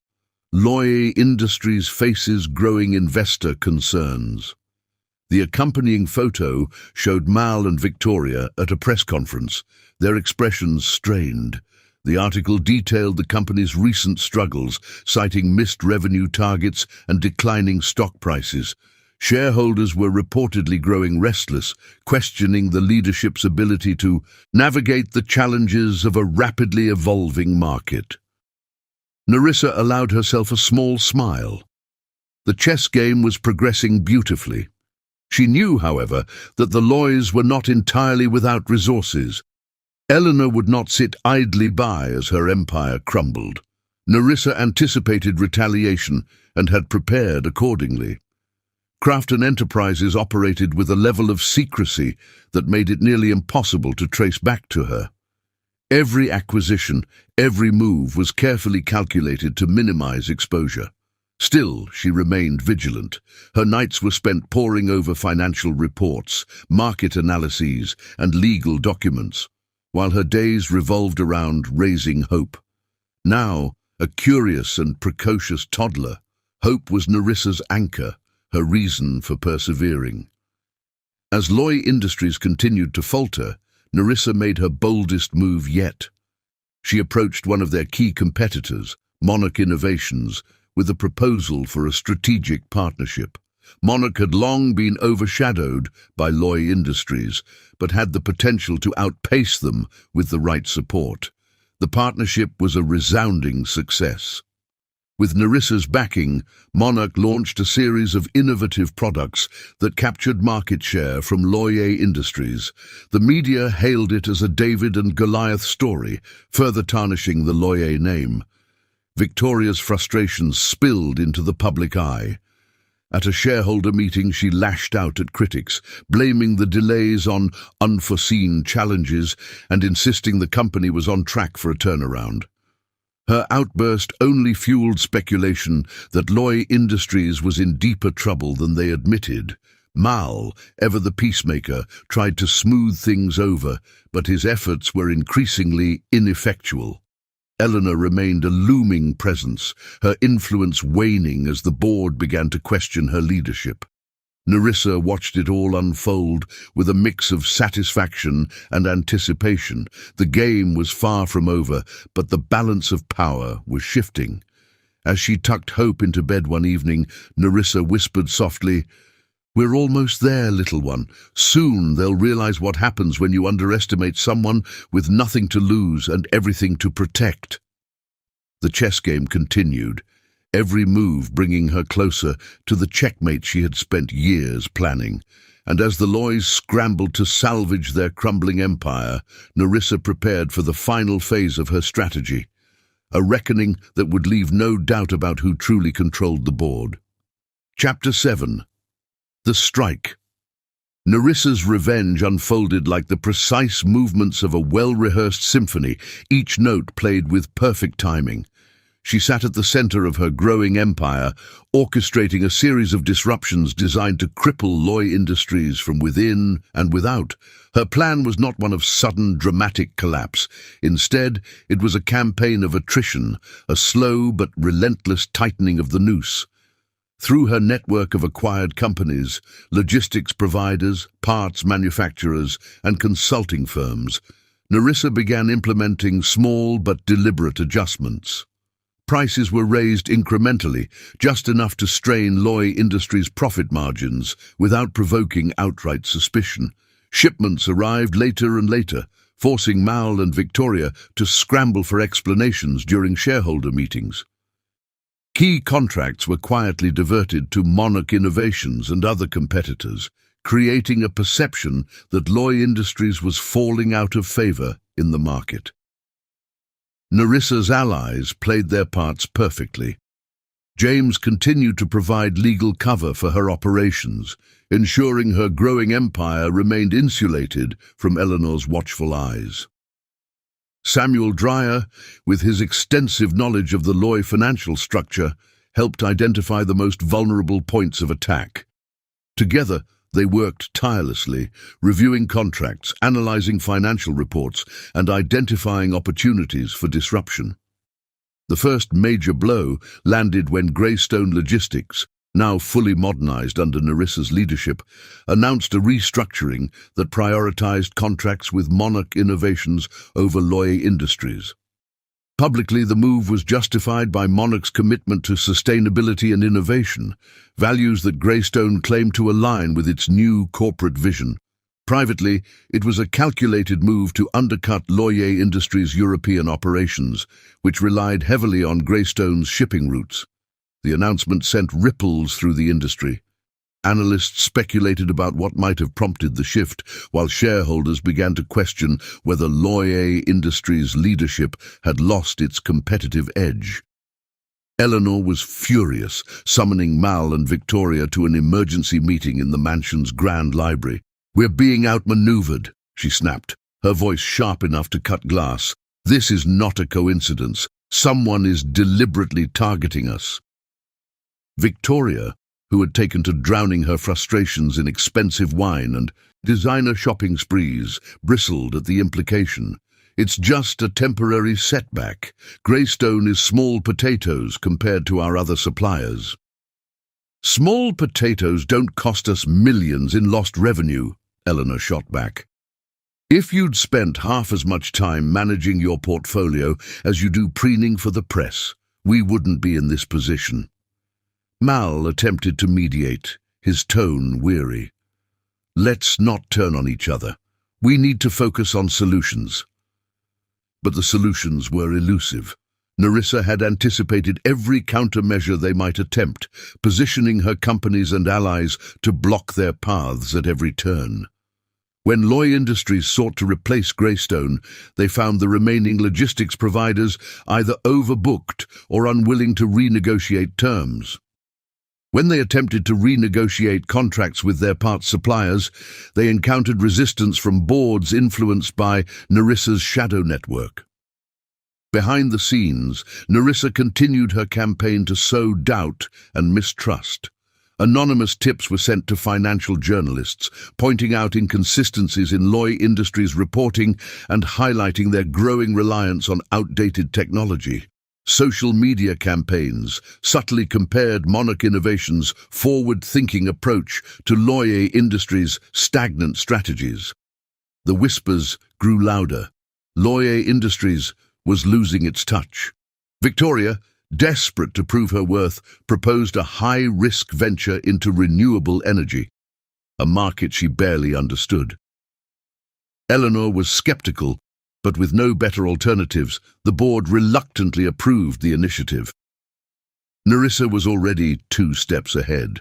Loye Industries faces growing investor concerns. The accompanying photo showed Mal and Victoria at a press conference, their expressions strained. The article detailed the company's recent struggles, citing missed revenue targets and declining stock prices. Shareholders were reportedly growing restless, questioning the leadership's ability to navigate the challenges of a rapidly evolving market. Nerissa allowed herself a small smile. The chess game was progressing beautifully. She knew, however, that the Loyes were not entirely without resources. Eleanor would not sit idly by as her empire crumbled. Nerissa anticipated retaliation and had prepared accordingly. Crafton Enterprises operated with a level of secrecy that made it nearly impossible to trace back to her. Every acquisition, every move was carefully calculated to minimize exposure. Still, she remained vigilant. Her nights were spent poring over financial reports, market analyses, and legal documents, while her days revolved around raising Hope. Now, a curious and precocious toddler, Hope was Nerissa's anchor, her reason for persevering. As Loye Industries continued to falter, Nerissa made her boldest move yet. She approached one of their key competitors, Monarch Innovations, with a proposal for a strategic partnership. Monarch had long been overshadowed by Loye Industries, but had the potential to outpace them with the right support. The partnership was a resounding success. With Nerissa's backing, Monarch launched a series of innovative products that captured market share from Loye Industries. The media hailed it as a David and Goliath story, further tarnishing the Loye name. Victoria's frustrations spilled into the public eye. At a shareholder meeting, she lashed out at critics, blaming the delays on unforeseen challenges and insisting the company was on track for a turnaround. Her outburst only fueled speculation that Loye Industries was in deeper trouble than they admitted. Mal, ever the peacemaker, tried to smooth things over, but his efforts were increasingly ineffectual. Eleanor remained a looming presence, her influence waning as the board began to question her leadership. Nerissa watched it all unfold with a mix of satisfaction and anticipation. The game was far from over, but the balance of power was shifting. As she tucked Hope into bed one evening, Nerissa whispered softly, "We're almost there, little one. Soon they'll realize what happens when you underestimate someone with nothing to lose and everything to protect." The chess game continued, every move bringing her closer to the checkmate she had spent years planning. And as the Loyes scrambled to salvage their crumbling empire, Nerissa prepared for the final phase of her strategy, a reckoning that would leave no doubt about who truly controlled the board. Chapter 7. The Strike. Nerissa's revenge unfolded like the precise movements of a well-rehearsed symphony, each note played with perfect timing. She sat at the center of her growing empire, orchestrating a series of disruptions designed to cripple Loy Industries from within and without. Her plan was not one of sudden, dramatic collapse. Instead, it was a campaign of attrition, a slow but relentless tightening of the noose. Through her network of acquired companies, logistics providers, parts manufacturers, and consulting firms, Nerissa began implementing small but deliberate adjustments. Prices were raised incrementally, just enough to strain Loy Industries' profit margins without provoking outright suspicion. Shipments arrived later and later, forcing Mal and Victoria to scramble for explanations during shareholder meetings. Key contracts were quietly diverted to Monarch Innovations and other competitors, creating a perception that Loy Industries was falling out of favor in the market. Nerissa's allies played their parts perfectly. James continued to provide legal cover for her operations, ensuring her growing empire remained insulated from Eleanor's watchful eyes. Samuel Dreyer, with his extensive knowledge of the Loy financial structure, helped identify the most vulnerable points of attack. Together, they worked tirelessly, reviewing contracts, analyzing financial reports, and identifying opportunities for disruption. The first major blow landed when Greystone Logistics, now fully modernized under Nerissa's leadership, announced a restructuring that prioritized contracts with Monarch Innovations over Loy Industries. Publicly, the move was justified by Monarch's commitment to sustainability and innovation, values that Greystone claimed to align with its new corporate vision. Privately, it was a calculated move to undercut Loy Industries' European operations, which relied heavily on Greystone's shipping routes. The announcement sent ripples through the industry. Analysts speculated about what might have prompted the shift, while shareholders began to question whether Loy Industries' leadership had lost its competitive edge. Eleanor was furious, summoning Mal and Victoria to an emergency meeting in the mansion's grand library. "We're being outmaneuvered," she snapped, her voice sharp enough to cut glass. "This is not a coincidence. Someone is deliberately targeting us." Victoria, who had taken to drowning her frustrations in expensive wine and designer shopping sprees, bristled at the implication. "It's just a temporary setback. Greystone is small potatoes compared to our other suppliers." "Small potatoes don't cost us millions in lost revenue," Eleanor shot back. "If you'd spent half as much time managing your portfolio as you do preening for the press, we wouldn't be in this position." Mal attempted to mediate, his tone weary. "Let's not turn on each other. We need to focus on solutions." But the solutions were elusive. Nerissa had anticipated every countermeasure they might attempt, positioning her companies and allies to block their paths at every turn. When Loy Industries sought to replace Greystone, they found the remaining logistics providers either overbooked or unwilling to renegotiate terms. When they attempted to renegotiate contracts with their parts suppliers, they encountered resistance from boards influenced by Nerissa's shadow network. Behind the scenes, Nerissa continued her campaign to sow doubt and mistrust. Anonymous tips were sent to financial journalists, pointing out inconsistencies in Loy Industries' reporting and highlighting their growing reliance on outdated technology. Social media campaigns subtly compared Monarch Innovations' forward-thinking approach to Loy Industries' stagnant strategies. The whispers grew louder. Loy Industries was losing its touch. Victoria, desperate to prove her worth, proposed a high-risk venture into renewable energy, a market she barely understood. Eleanor was skeptical, but with no better alternatives, the board reluctantly approved the initiative. Nerissa was already 2 steps ahead.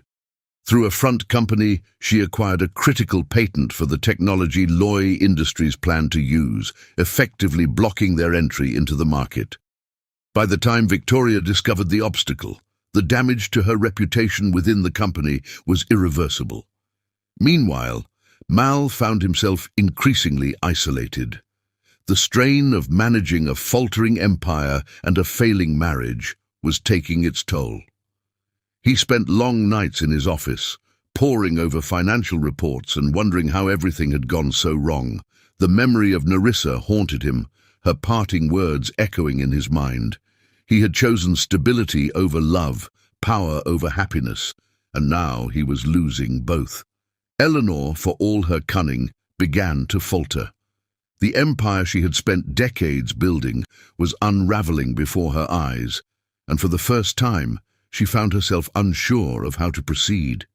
Through a front company, she acquired a critical patent for the technology Loy Industries planned to use, effectively blocking their entry into the market. By the time Victoria discovered the obstacle, the damage to her reputation within the company was irreversible. Meanwhile, Mal found himself increasingly isolated. The strain of managing a faltering empire and a failing marriage was taking its toll. He spent long nights in his office, poring over financial reports and wondering how everything had gone so wrong. The memory of Narissa haunted him, her parting words echoing in his mind. He had chosen stability over love, power over happiness, and now he was losing both. Eleanor, for all her cunning, began to falter. The empire she had spent decades building was unraveling before her eyes, and for the first time, she found herself unsure of how to proceed.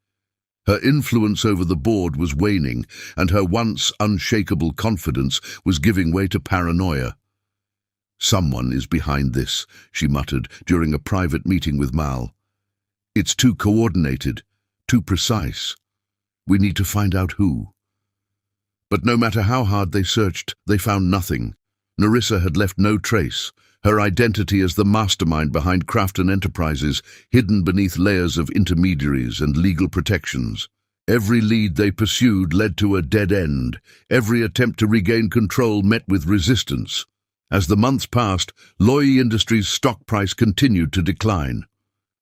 Her influence over the board was waning, and her once unshakable confidence was giving way to paranoia. "Someone is behind this," she muttered during a private meeting with Mal. "It's too coordinated, too precise. We need to find out who." But no matter how hard they searched, they found nothing. Narissa had left no trace, her identity as the mastermind behind Crafton Enterprises hidden beneath layers of intermediaries and legal protections. Every lead they pursued led to a dead end. Every attempt to regain control met with resistance. As the months passed, Loy Industries' stock price continued to decline.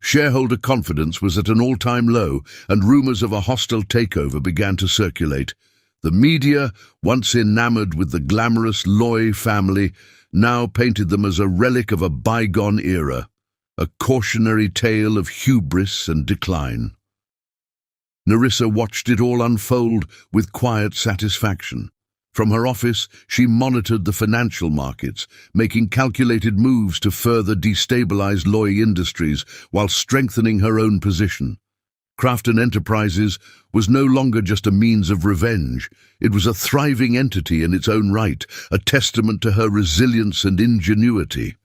Shareholder confidence was at an all-time low, and rumors of a hostile takeover began to circulate. The media, once enamored with the glamorous Loy family, now painted them as a relic of a bygone era, a cautionary tale of hubris and decline. Narissa watched it all unfold with quiet satisfaction. From her office, she monitored the financial markets, making calculated moves to further destabilize Loy Industries while strengthening her own position. Crafton Enterprises was no longer just a means of revenge. It was a thriving entity in its own right, a testament to her resilience and ingenuity.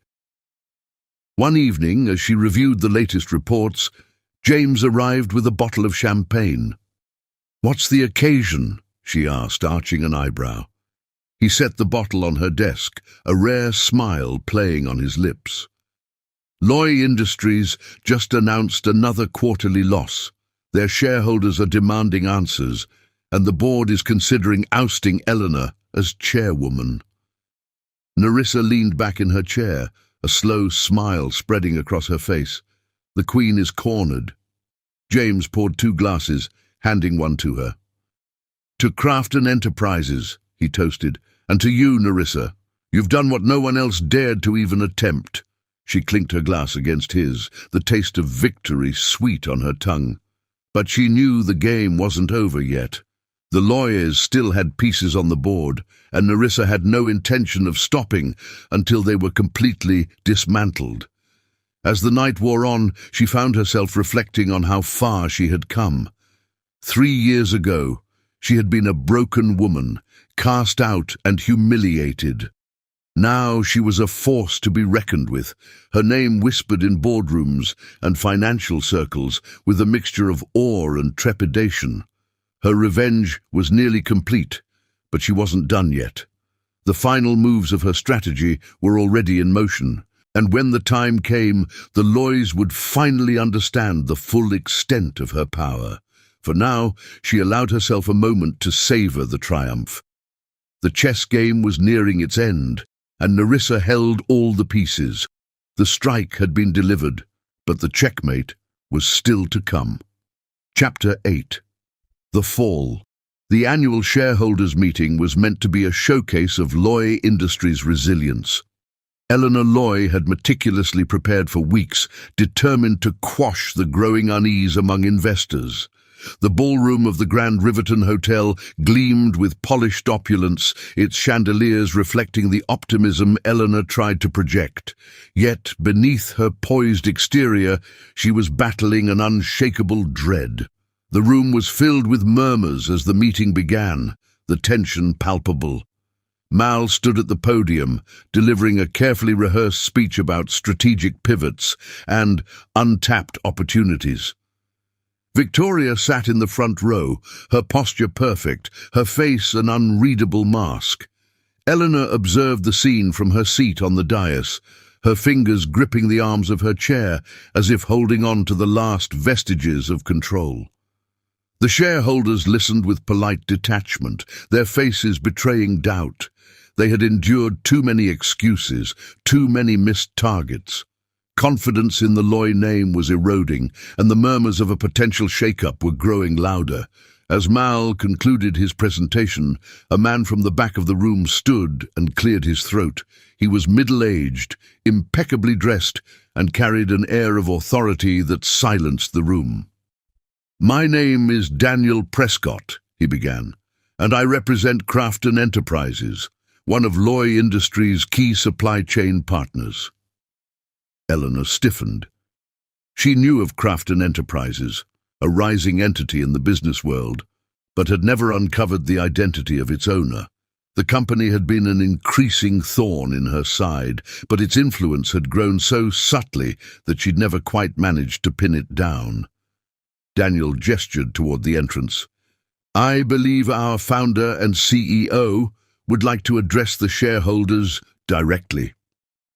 One evening, as she reviewed the latest reports, James arrived with a bottle of champagne. "What's the occasion?" she asked, arching an eyebrow. He set the bottle on her desk, a rare smile playing on his lips. "Loy Industries just announced another quarterly loss. Their shareholders are demanding answers, and the board is considering ousting Eleanor as chairwoman." Narissa leaned back in her chair, a slow smile spreading across her face. "The Queen is cornered." James poured 2 glasses, handing one to her. "To Crafton Enterprises," he toasted, "and to you, Narissa. You've done what no one else dared to even attempt." She clinked her glass against his, the taste of victory sweet on her tongue. But she knew the game wasn't over yet. The lawyers still had pieces on the board, and Narissa had no intention of stopping until they were completely dismantled. As the night wore on, she found herself reflecting on how far she had come. 3 years ago, she had been a broken woman, cast out and humiliated. Now she was a force to be reckoned with, her name whispered in boardrooms and financial circles with a mixture of awe and trepidation. Her revenge was nearly complete, but she wasn't done yet. The final moves of her strategy were already in motion, and when the time came, the Loys would finally understand the full extent of her power. For now, she allowed herself a moment to savor the triumph. The chess game was nearing its end, and Narissa held all the pieces. The strike had been delivered, but the checkmate was still to come. Chapter 8. The Fall. The annual shareholders' meeting was meant to be a showcase of Loy Industries' resilience. Eleanor Loy had meticulously prepared for weeks, determined to quash the growing unease among investors. The ballroom of the Grand Riverton Hotel gleamed with polished opulence, its chandeliers reflecting the optimism Eleanor tried to project. Yet, beneath her poised exterior, she was battling an unshakable dread. The room was filled with murmurs as the meeting began, the tension palpable. Mal stood at the podium, delivering a carefully rehearsed speech about strategic pivots and untapped opportunities. Victoria sat in the front row, her posture perfect, her face an unreadable mask. Eleanor observed the scene from her seat on the dais, her fingers gripping the arms of her chair as if holding on to the last vestiges of control. The shareholders listened with polite detachment, their faces betraying doubt. They had endured too many excuses, too many missed targets. Confidence in the Loy name was eroding, and the murmurs of a potential shake-up were growing louder. As Mal concluded his presentation, a man from the back of the room stood and cleared his throat. He was middle-aged, impeccably dressed, and carried an air of authority that silenced the room. "My name is Daniel Prescott," he began, "and I represent Crafton Enterprises, one of Loy Industries' key supply chain partners." Eleanor stiffened. She knew of Crafton Enterprises, a rising entity in the business world, but had never uncovered the identity of its owner. The company had been an increasing thorn in her side, but its influence had grown so subtly that she'd never quite managed to pin it down. Daniel gestured toward the entrance. "I believe our founder and CEO would like to address the shareholders directly."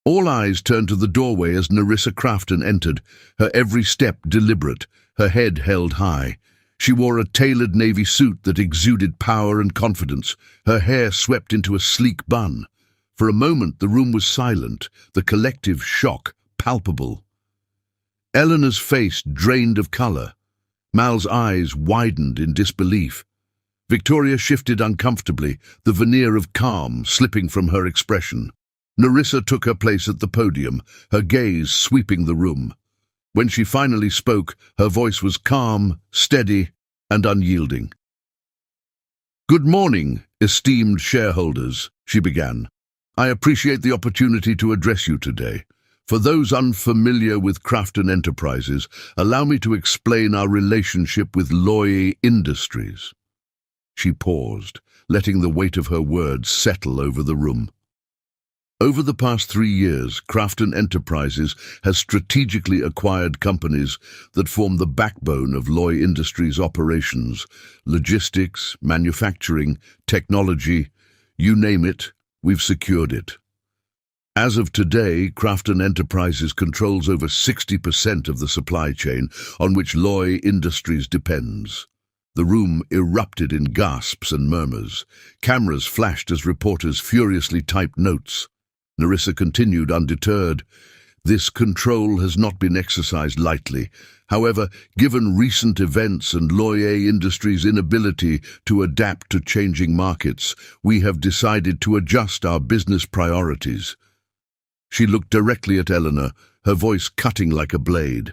All eyes turned to the doorway as Nerissa Crafton entered, her every step deliberate, her head held high. She wore a tailored navy suit that exuded power and confidence, her hair swept into a sleek bun. For a moment the room was silent, the collective shock palpable. Eleanor's face drained of color. Mal's eyes widened in disbelief. Victoria shifted uncomfortably, the veneer of calm slipping from her expression. Nerissa took her place at the podium, her gaze sweeping the room. When she finally spoke, her voice was calm, steady, and unyielding. "Good morning, esteemed shareholders," she began. "I appreciate the opportunity to address you today. For those unfamiliar with Crafton Enterprises, allow me to explain our relationship with Loy Industries." She paused, letting the weight of her words settle over the room. Over the past 3 years, Crafton Enterprises has strategically acquired companies that form the backbone of Loy Industries' operations: logistics, manufacturing, technology, you name it, we've secured it. As of today, Crafton Enterprises controls over 60% of the supply chain on which Loy Industries depends. The room erupted in gasps and murmurs. Cameras flashed as reporters furiously typed notes. Nerissa continued undeterred. "This control has not been exercised lightly. However, given recent events and Loy Industries' inability to adapt to changing markets, we have decided to adjust our business priorities." She looked directly at Eleanor, her voice cutting like a blade.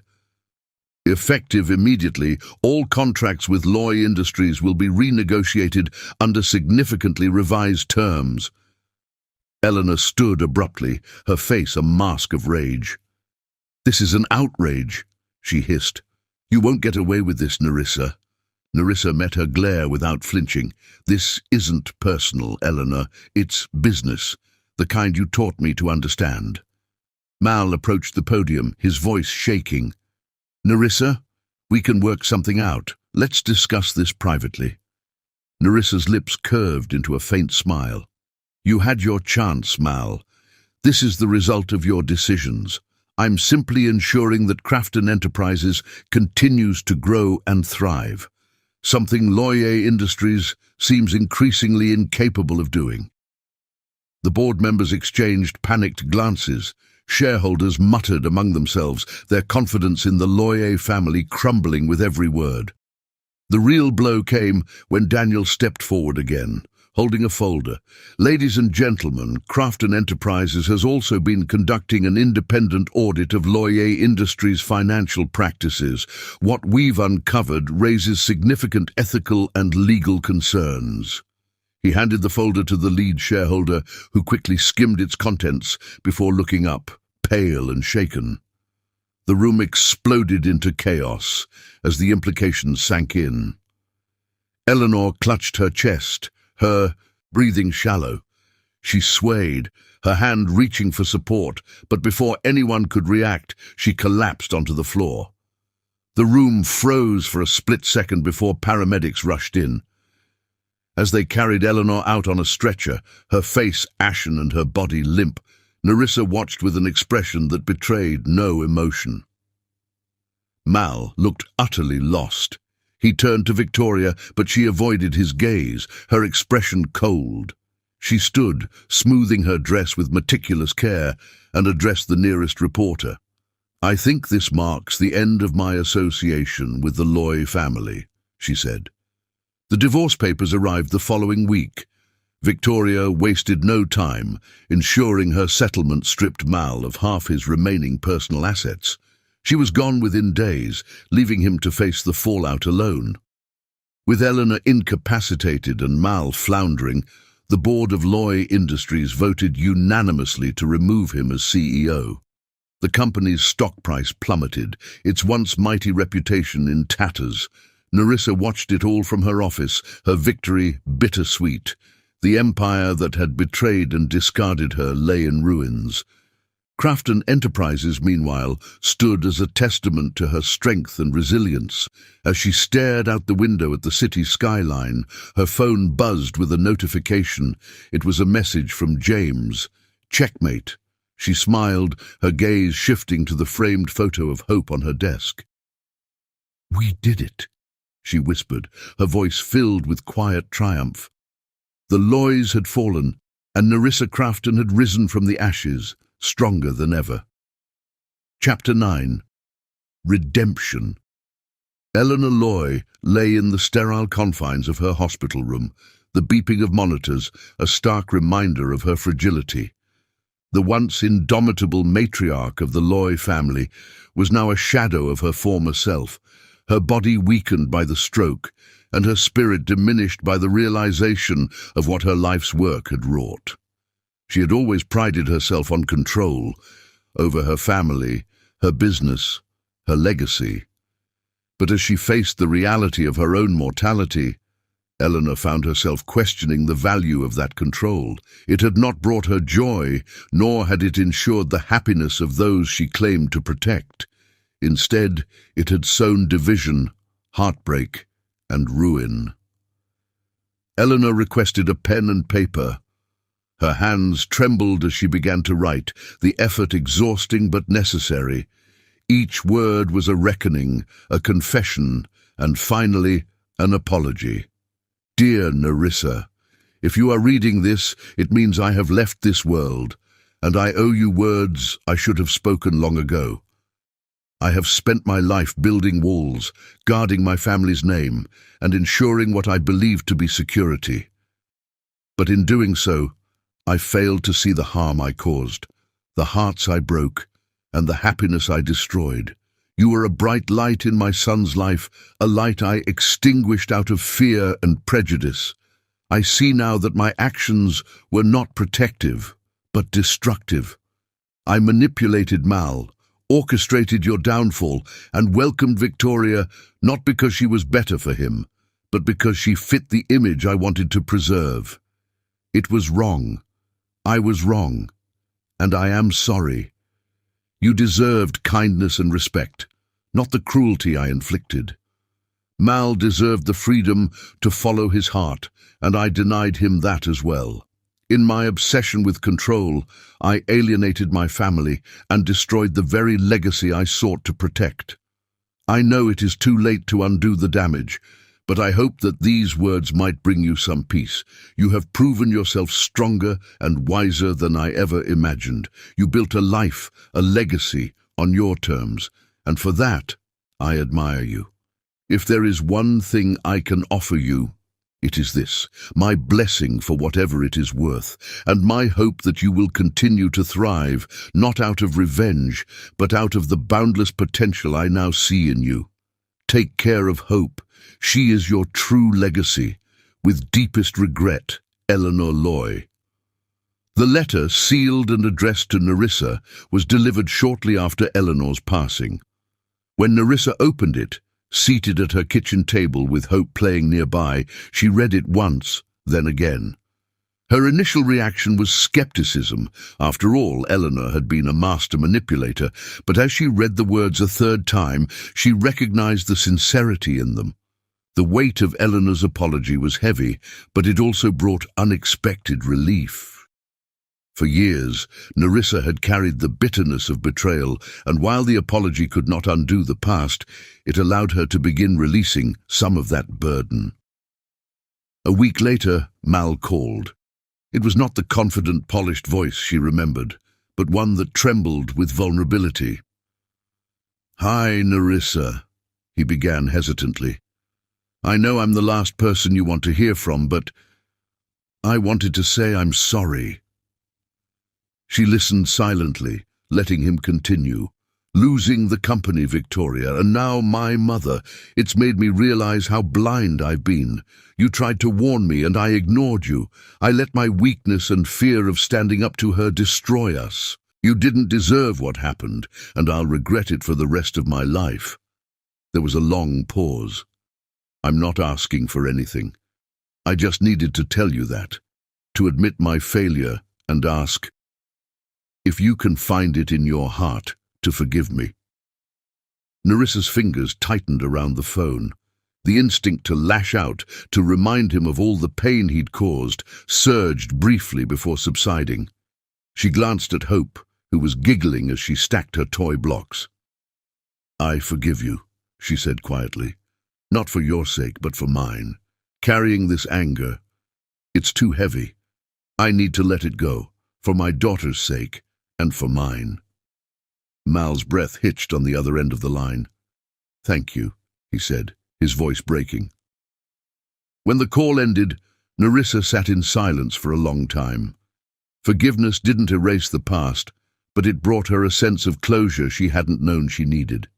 "Effective immediately, all contracts with Loy Industries will be renegotiated under significantly revised terms." Eleanor stood abruptly, her face a mask of rage. "This is an outrage," she hissed. "You won't get away with this, Nerissa." Nerissa met her glare without flinching. "This isn't personal, Eleanor. It's business, the kind you taught me to understand." Mal approached the podium, his voice shaking. "Nerissa, we can work something out. Let's discuss this privately." Nerissa's lips curved into a faint smile. "You had your chance, Mal. This is the result of your decisions. I'm simply ensuring that Crafton Enterprises continues to grow and thrive, something Loy Industries seems increasingly incapable of doing." The board members exchanged panicked glances. Shareholders muttered among themselves, their confidence in the Loy family crumbling with every word. The real blow came when Daniel stepped forward again, holding a folder. "Ladies and gentlemen, Crafton Enterprises has also been conducting an independent audit of Loy Industries' financial practices. What we've uncovered raises significant ethical and legal concerns." He handed the folder to the lead shareholder, who quickly skimmed its contents before looking up, pale and shaken. The room exploded into chaos as the implications sank in. Eleanor clutched her chest, her breathing shallow. She swayed, her hand reaching for support, but before anyone could react, she collapsed onto the floor. The room froze for a split second before paramedics rushed in. As they carried Eleanor out on a stretcher, her face ashen and her body limp, Nerissa watched with an expression that betrayed no emotion. Mal looked utterly lost. He turned to Victoria, but she avoided his gaze, her expression cold. She stood, smoothing her dress with meticulous care, and addressed the nearest reporter. "I think this marks the end of my association with the Loy family," she said. The divorce papers arrived the following week. Victoria wasted no time, ensuring her settlement stripped Mal of half his remaining personal assets. She was gone within days, leaving him to face the fallout alone. With Eleanor incapacitated and Mal floundering, the board of Loy Industries voted unanimously to remove him as CEO. The company's stock price plummeted, its once mighty reputation in tatters. Nerissa watched it all from her office, her victory bittersweet. The empire that had betrayed and discarded her lay in ruins. Crafton Enterprises, meanwhile, stood as a testament to her strength and resilience. As she stared out the window at the city skyline, her phone buzzed with a notification. It was a message from James. "Checkmate." She smiled, her gaze shifting to the framed photo of Hope on her desk. "We did it," she whispered, her voice filled with quiet triumph. The Loys had fallen, and Nerissa Crafton had risen from the ashes, stronger than ever. Chapter 9. Redemption. Eleanor Loy lay in the sterile confines of her hospital room, the beeping of monitors a stark reminder of her fragility. The once indomitable matriarch of the Loy family was now a shadow of her former self, her body weakened by the stroke, and her spirit diminished by the realization of what her life's work had wrought. She had always prided herself on control over her family, her business, her legacy. But as she faced the reality of her own mortality, Eleanor found herself questioning the value of that control. It had not brought her joy, nor had it ensured the happiness of those she claimed to protect. Instead, it had sown division, heartbreak, and ruin. Eleanor requested a pen and paper. Her hands trembled as she began to write, the effort exhausting but necessary. Each word was a reckoning, a confession, and finally, an apology. "Dear Nerissa, if you are reading this, it means I have left this world, and I owe you words I should have spoken long ago. I have spent my life building walls, guarding my family's name, and ensuring what I believed to be security. But in doing so, I failed to see the harm I caused, the hearts I broke, and the happiness I destroyed. You were a bright light in my son's life, a light I extinguished out of fear and prejudice. I see now that my actions were not protective, but destructive. I manipulated Mal, orchestrated your downfall, and welcomed Victoria not because she was better for him, but because she fit the image I wanted to preserve. It was wrong. I was wrong, and I am sorry. You deserved kindness and respect, not the cruelty I inflicted. Mal deserved the freedom to follow his heart, and I denied him that as well. In my obsession with control, I alienated my family and destroyed the very legacy I sought to protect. I know it is too late to undo the damage, but I hope that these words might bring you some peace. You have proven yourself stronger and wiser than I ever imagined. You built a life, a legacy, on your terms, and for that, I admire you. If there is one thing I can offer you, it is this, my blessing for whatever it is worth, and my hope that you will continue to thrive, not out of revenge, but out of the boundless potential I now see in you. Take care of Hope. She is your true legacy. With deepest regret, Eleanor Loy. The letter, sealed and addressed to Nerissa, was delivered shortly after Eleanor's passing. When Nerissa opened it, seated at her kitchen table with Hope playing nearby, she read it once, then again. Her initial reaction was skepticism. After all, Eleanor had been a master manipulator, but as she read the words a third time, she recognized the sincerity in them. The weight of Eleanor's apology was heavy, but it also brought unexpected relief. For years, Nerissa had carried the bitterness of betrayal, and while the apology could not undo the past, it allowed her to begin releasing some of that burden. A week later, Mal called. It was not the confident, polished voice she remembered, but one that trembled with vulnerability. "Hi, Nerissa," he began hesitantly. "I know I'm the last person you want to hear from, but I wanted to say I'm sorry." She listened silently, letting him continue. "Losing the company, Victoria, and now my mother. It's made me realize how blind I've been. You tried to warn me, and I ignored you. I let my weakness and fear of standing up to her destroy us. You didn't deserve what happened, and I'll regret it for the rest of my life." There was a long pause. "I'm not asking for anything. I just needed to tell you that, to admit my failure and ask if you can find it in your heart to forgive me." Nerissa's fingers tightened around the phone. The instinct to lash out, to remind him of all the pain he'd caused, surged briefly before subsiding. She glanced at Hope, who was giggling as she stacked her toy blocks. "I forgive you," she said quietly. "Not for your sake, but for mine. Carrying this anger, it's too heavy. I need to let it go, for my daughter's sake, and for mine." Mal's breath hitched on the other end of the line. "Thank you," he said, his voice breaking. When the call ended, Nerissa sat in silence for a long time. Forgiveness didn't erase the past, but it brought her a sense of closure she hadn't known she needed.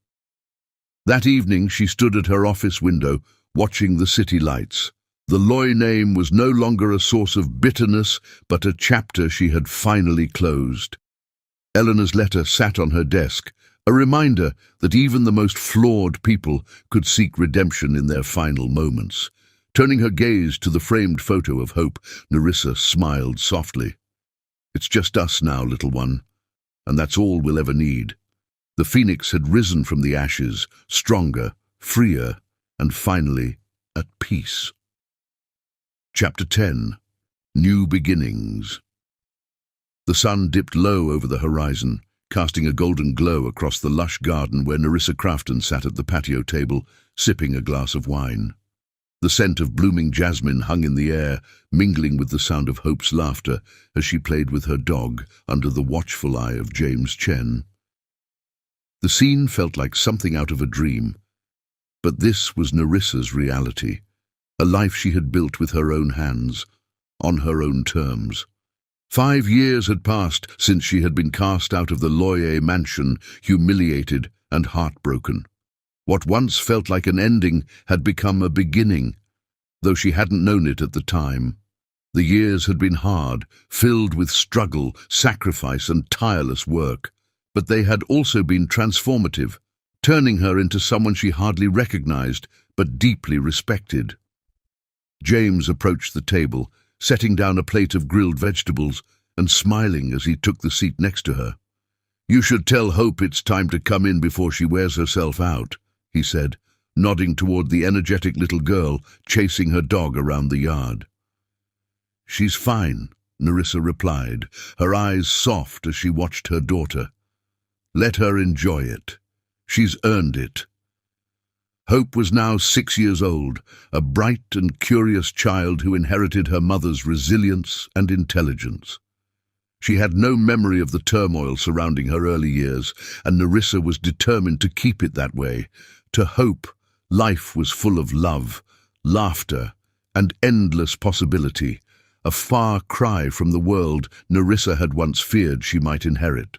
That evening she stood at her office window, watching the city lights. The Loy name was no longer a source of bitterness, but a chapter she had finally closed. Eleanor's letter sat on her desk, a reminder that even the most flawed people could seek redemption in their final moments. Turning her gaze to the framed photo of Hope, Nerissa smiled softly. "It's just us now, little one, and that's all we'll ever need." The phoenix had risen from the ashes, stronger, freer, and finally at peace. Chapter 10. New Beginnings. The sun dipped low over the horizon, casting a golden glow across the lush garden where Nerissa Crafton sat at the patio table, sipping a glass of wine. The scent of blooming jasmine hung in the air, mingling with the sound of Hope's laughter as she played with her dog under the watchful eye of James Chen. The scene felt like something out of a dream, but this was Nerissa's reality, a life she had built with her own hands, on her own terms. 5 years had passed since she had been cast out of the Loyer mansion, humiliated and heartbroken. What once felt like an ending had become a beginning, though she hadn't known it at the time. The years had been hard, filled with struggle, sacrifice and tireless work, but they had also been transformative, turning her into someone she hardly recognized but deeply respected. James approached the table, setting down a plate of grilled vegetables and smiling as he took the seat next to her. "You should tell Hope it's time to come in before she wears herself out," he said, nodding toward the energetic little girl chasing her dog around the yard. "She's fine," Nerissa replied, her eyes soft as she watched her daughter. "Let her enjoy it. She's earned it." Hope was now 6 years old, a bright and curious child who inherited her mother's resilience and intelligence. She had no memory of the turmoil surrounding her early years, and Nerissa was determined to keep it that way. To Hope, life was full of love, laughter, and endless possibility, a far cry from the world Nerissa had once feared she might inherit.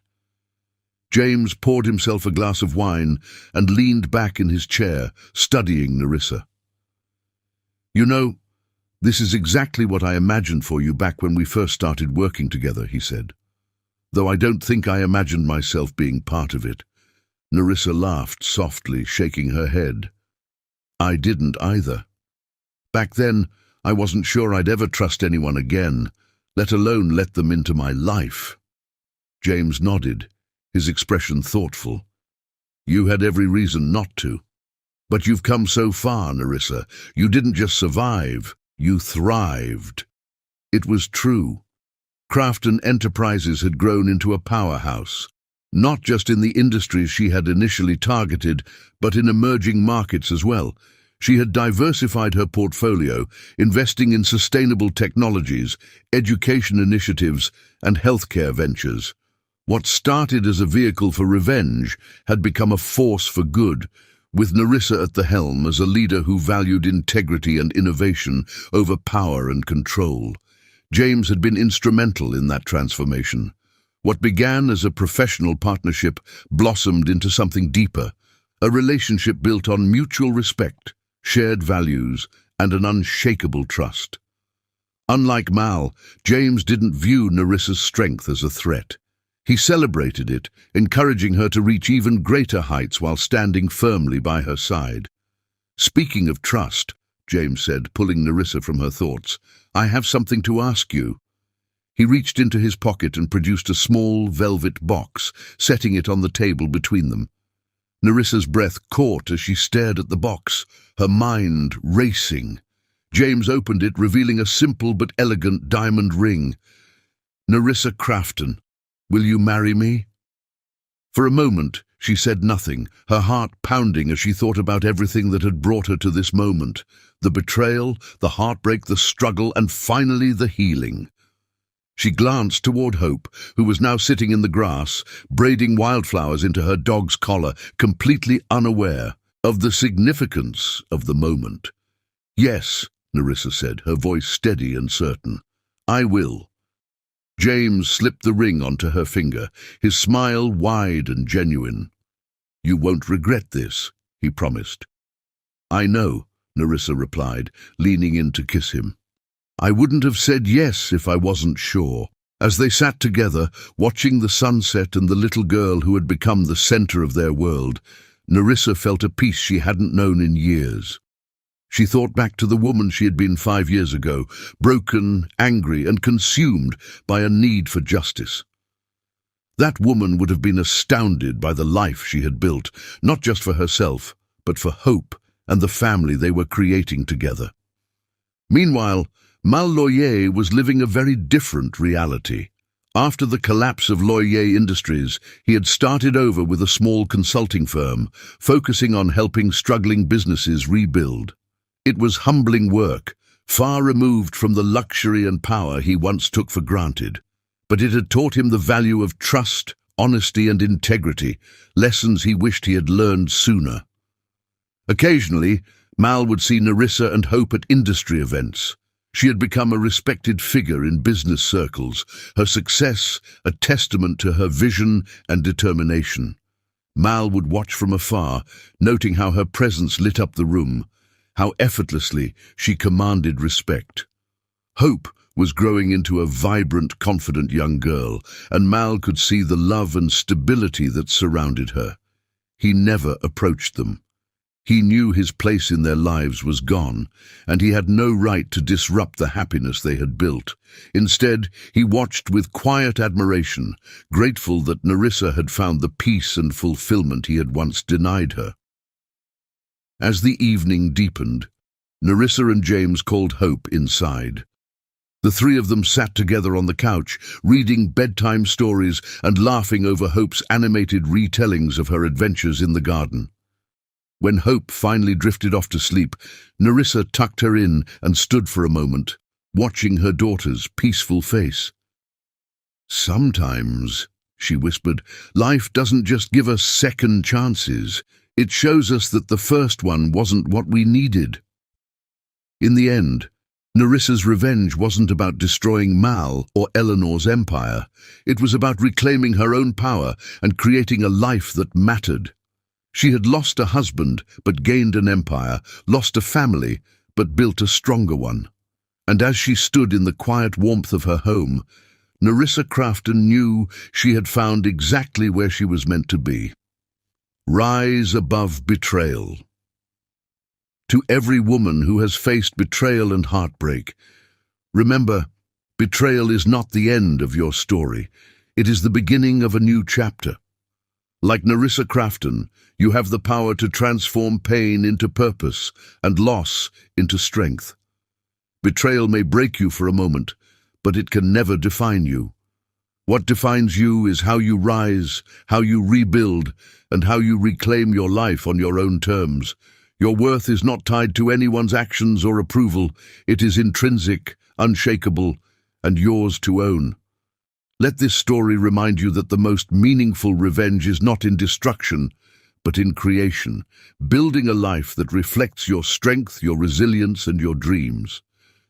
James poured himself a glass of wine and leaned back in his chair, studying Nerissa. "You know, this is exactly what I imagined for you back when we first started working together," he said. "Though I don't think I imagined myself being part of it." Nerissa laughed softly, shaking her head. "I didn't either. Back then, I wasn't sure I'd ever trust anyone again, let alone let them into my life." James nodded, his expression thoughtful. "You had every reason not to. But you've come so far, Nerissa. You didn't just survive, you thrived." It was true. Crafton Enterprises had grown into a powerhouse, not just in the industries she had initially targeted, but in emerging markets as well. She had diversified her portfolio, investing in sustainable technologies, education initiatives, and healthcare ventures. What started as a vehicle for revenge had become a force for good, with Narissa at the helm as a leader who valued integrity and innovation over power and control. James had been instrumental in that transformation. What began as a professional partnership blossomed into something deeper, a relationship built on mutual respect, shared values, and an unshakable trust. Unlike Mal, James didn't view Narissa's strength as a threat. He celebrated it, encouraging her to reach even greater heights while standing firmly by her side. "Speaking of trust," James said, pulling Narissa from her thoughts, "I have something to ask you." He reached into his pocket and produced a small velvet box, setting it on the table between them. Narissa's breath caught as she stared at the box, her mind racing. James opened it, revealing a simple but elegant diamond ring. "Narissa Crafton, will you marry me?" For a moment, she said nothing, her heart pounding as she thought about everything that had brought her to this moment. The betrayal, the heartbreak, the struggle, and finally the healing. She glanced toward Hope, who was now sitting in the grass, braiding wildflowers into her dog's collar, completely unaware of the significance of the moment. "Yes," Narissa said, her voice steady and certain. "I will." James slipped the ring onto her finger, his smile wide and genuine. "You won't regret this," he promised. "I know," Narissa replied, leaning in to kiss him. "I wouldn't have said yes if I wasn't sure." As they sat together, watching the sunset and the little girl who had become the center of their world, Narissa felt a peace she hadn't known in years. She thought back to the woman she had been 5 years ago, broken, angry, and consumed by a need for justice. That woman would have been astounded by the life she had built, not just for herself, but for Hope and the family they were creating together. Meanwhile, Mal Loyer was living a very different reality. After the collapse of Loyer Industries, he had started over with a small consulting firm, focusing on helping struggling businesses rebuild. It was humbling work, far removed from the luxury and power he once took for granted. But it had taught him the value of trust, honesty, and integrity, lessons he wished he had learned sooner. Occasionally, Mal would see Narissa and Hope at industry events. She had become a respected figure in business circles, her success a testament to her vision and determination. Mal would watch from afar, noting how her presence lit up the room, how effortlessly she commanded respect. Hope was growing into a vibrant, confident young girl, and Mal could see the love and stability that surrounded her. He never approached them. He knew his place in their lives was gone, and he had no right to disrupt the happiness they had built. Instead, he watched with quiet admiration, grateful that Narissa had found the peace and fulfillment he had once denied her. As the evening deepened, Narissa and James called Hope inside. The three of them sat together on the couch, reading bedtime stories and laughing over Hope's animated retellings of her adventures in the garden. When Hope finally drifted off to sleep, Narissa tucked her in and stood for a moment, watching her daughter's peaceful face. "Sometimes," she whispered, "life doesn't just give us second chances. It shows us that the first one wasn't what we needed." In the end, Narissa's revenge wasn't about destroying Mal or Eleanor's empire. It was about reclaiming her own power and creating a life that mattered. She had lost a husband, but gained an empire, lost a family, but built a stronger one. And as she stood in the quiet warmth of her home, Narissa Crafton knew she had found exactly where she was meant to be. Rise above betrayal. To every woman who has faced betrayal and heartbreak, remember, betrayal is not the end of your story. It is the beginning of a new chapter. Like Narissa Crafton, you have the power to transform pain into purpose and loss into strength. Betrayal may break you for a moment, but it can never define you. What defines you is how you rise, how you rebuild, and how you reclaim your life on your own terms. Your worth is not tied to anyone's actions or approval. It is intrinsic, unshakable, and yours to own. Let this story remind you that the most meaningful revenge is not in destruction, but in creation, building a life that reflects your strength, your resilience, and your dreams.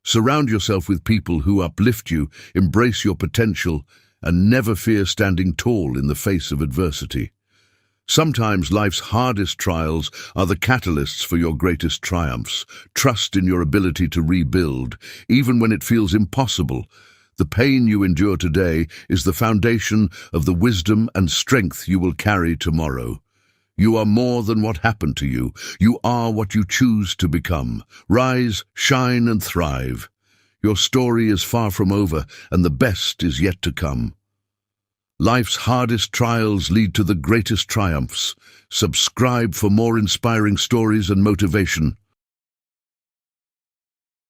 Surround yourself with people who uplift you, embrace your potential, and never fear standing tall in the face of adversity. Sometimes life's hardest trials are the catalysts for your greatest triumphs. Trust in your ability to rebuild, even when it feels impossible. The pain you endure today is the foundation of the wisdom and strength you will carry tomorrow. You are more than what happened to you. You are what you choose to become. Rise, shine, and thrive. Your story is far from over, and the best is yet to come. Life's hardest trials lead to the greatest triumphs. Subscribe for more inspiring stories and motivation.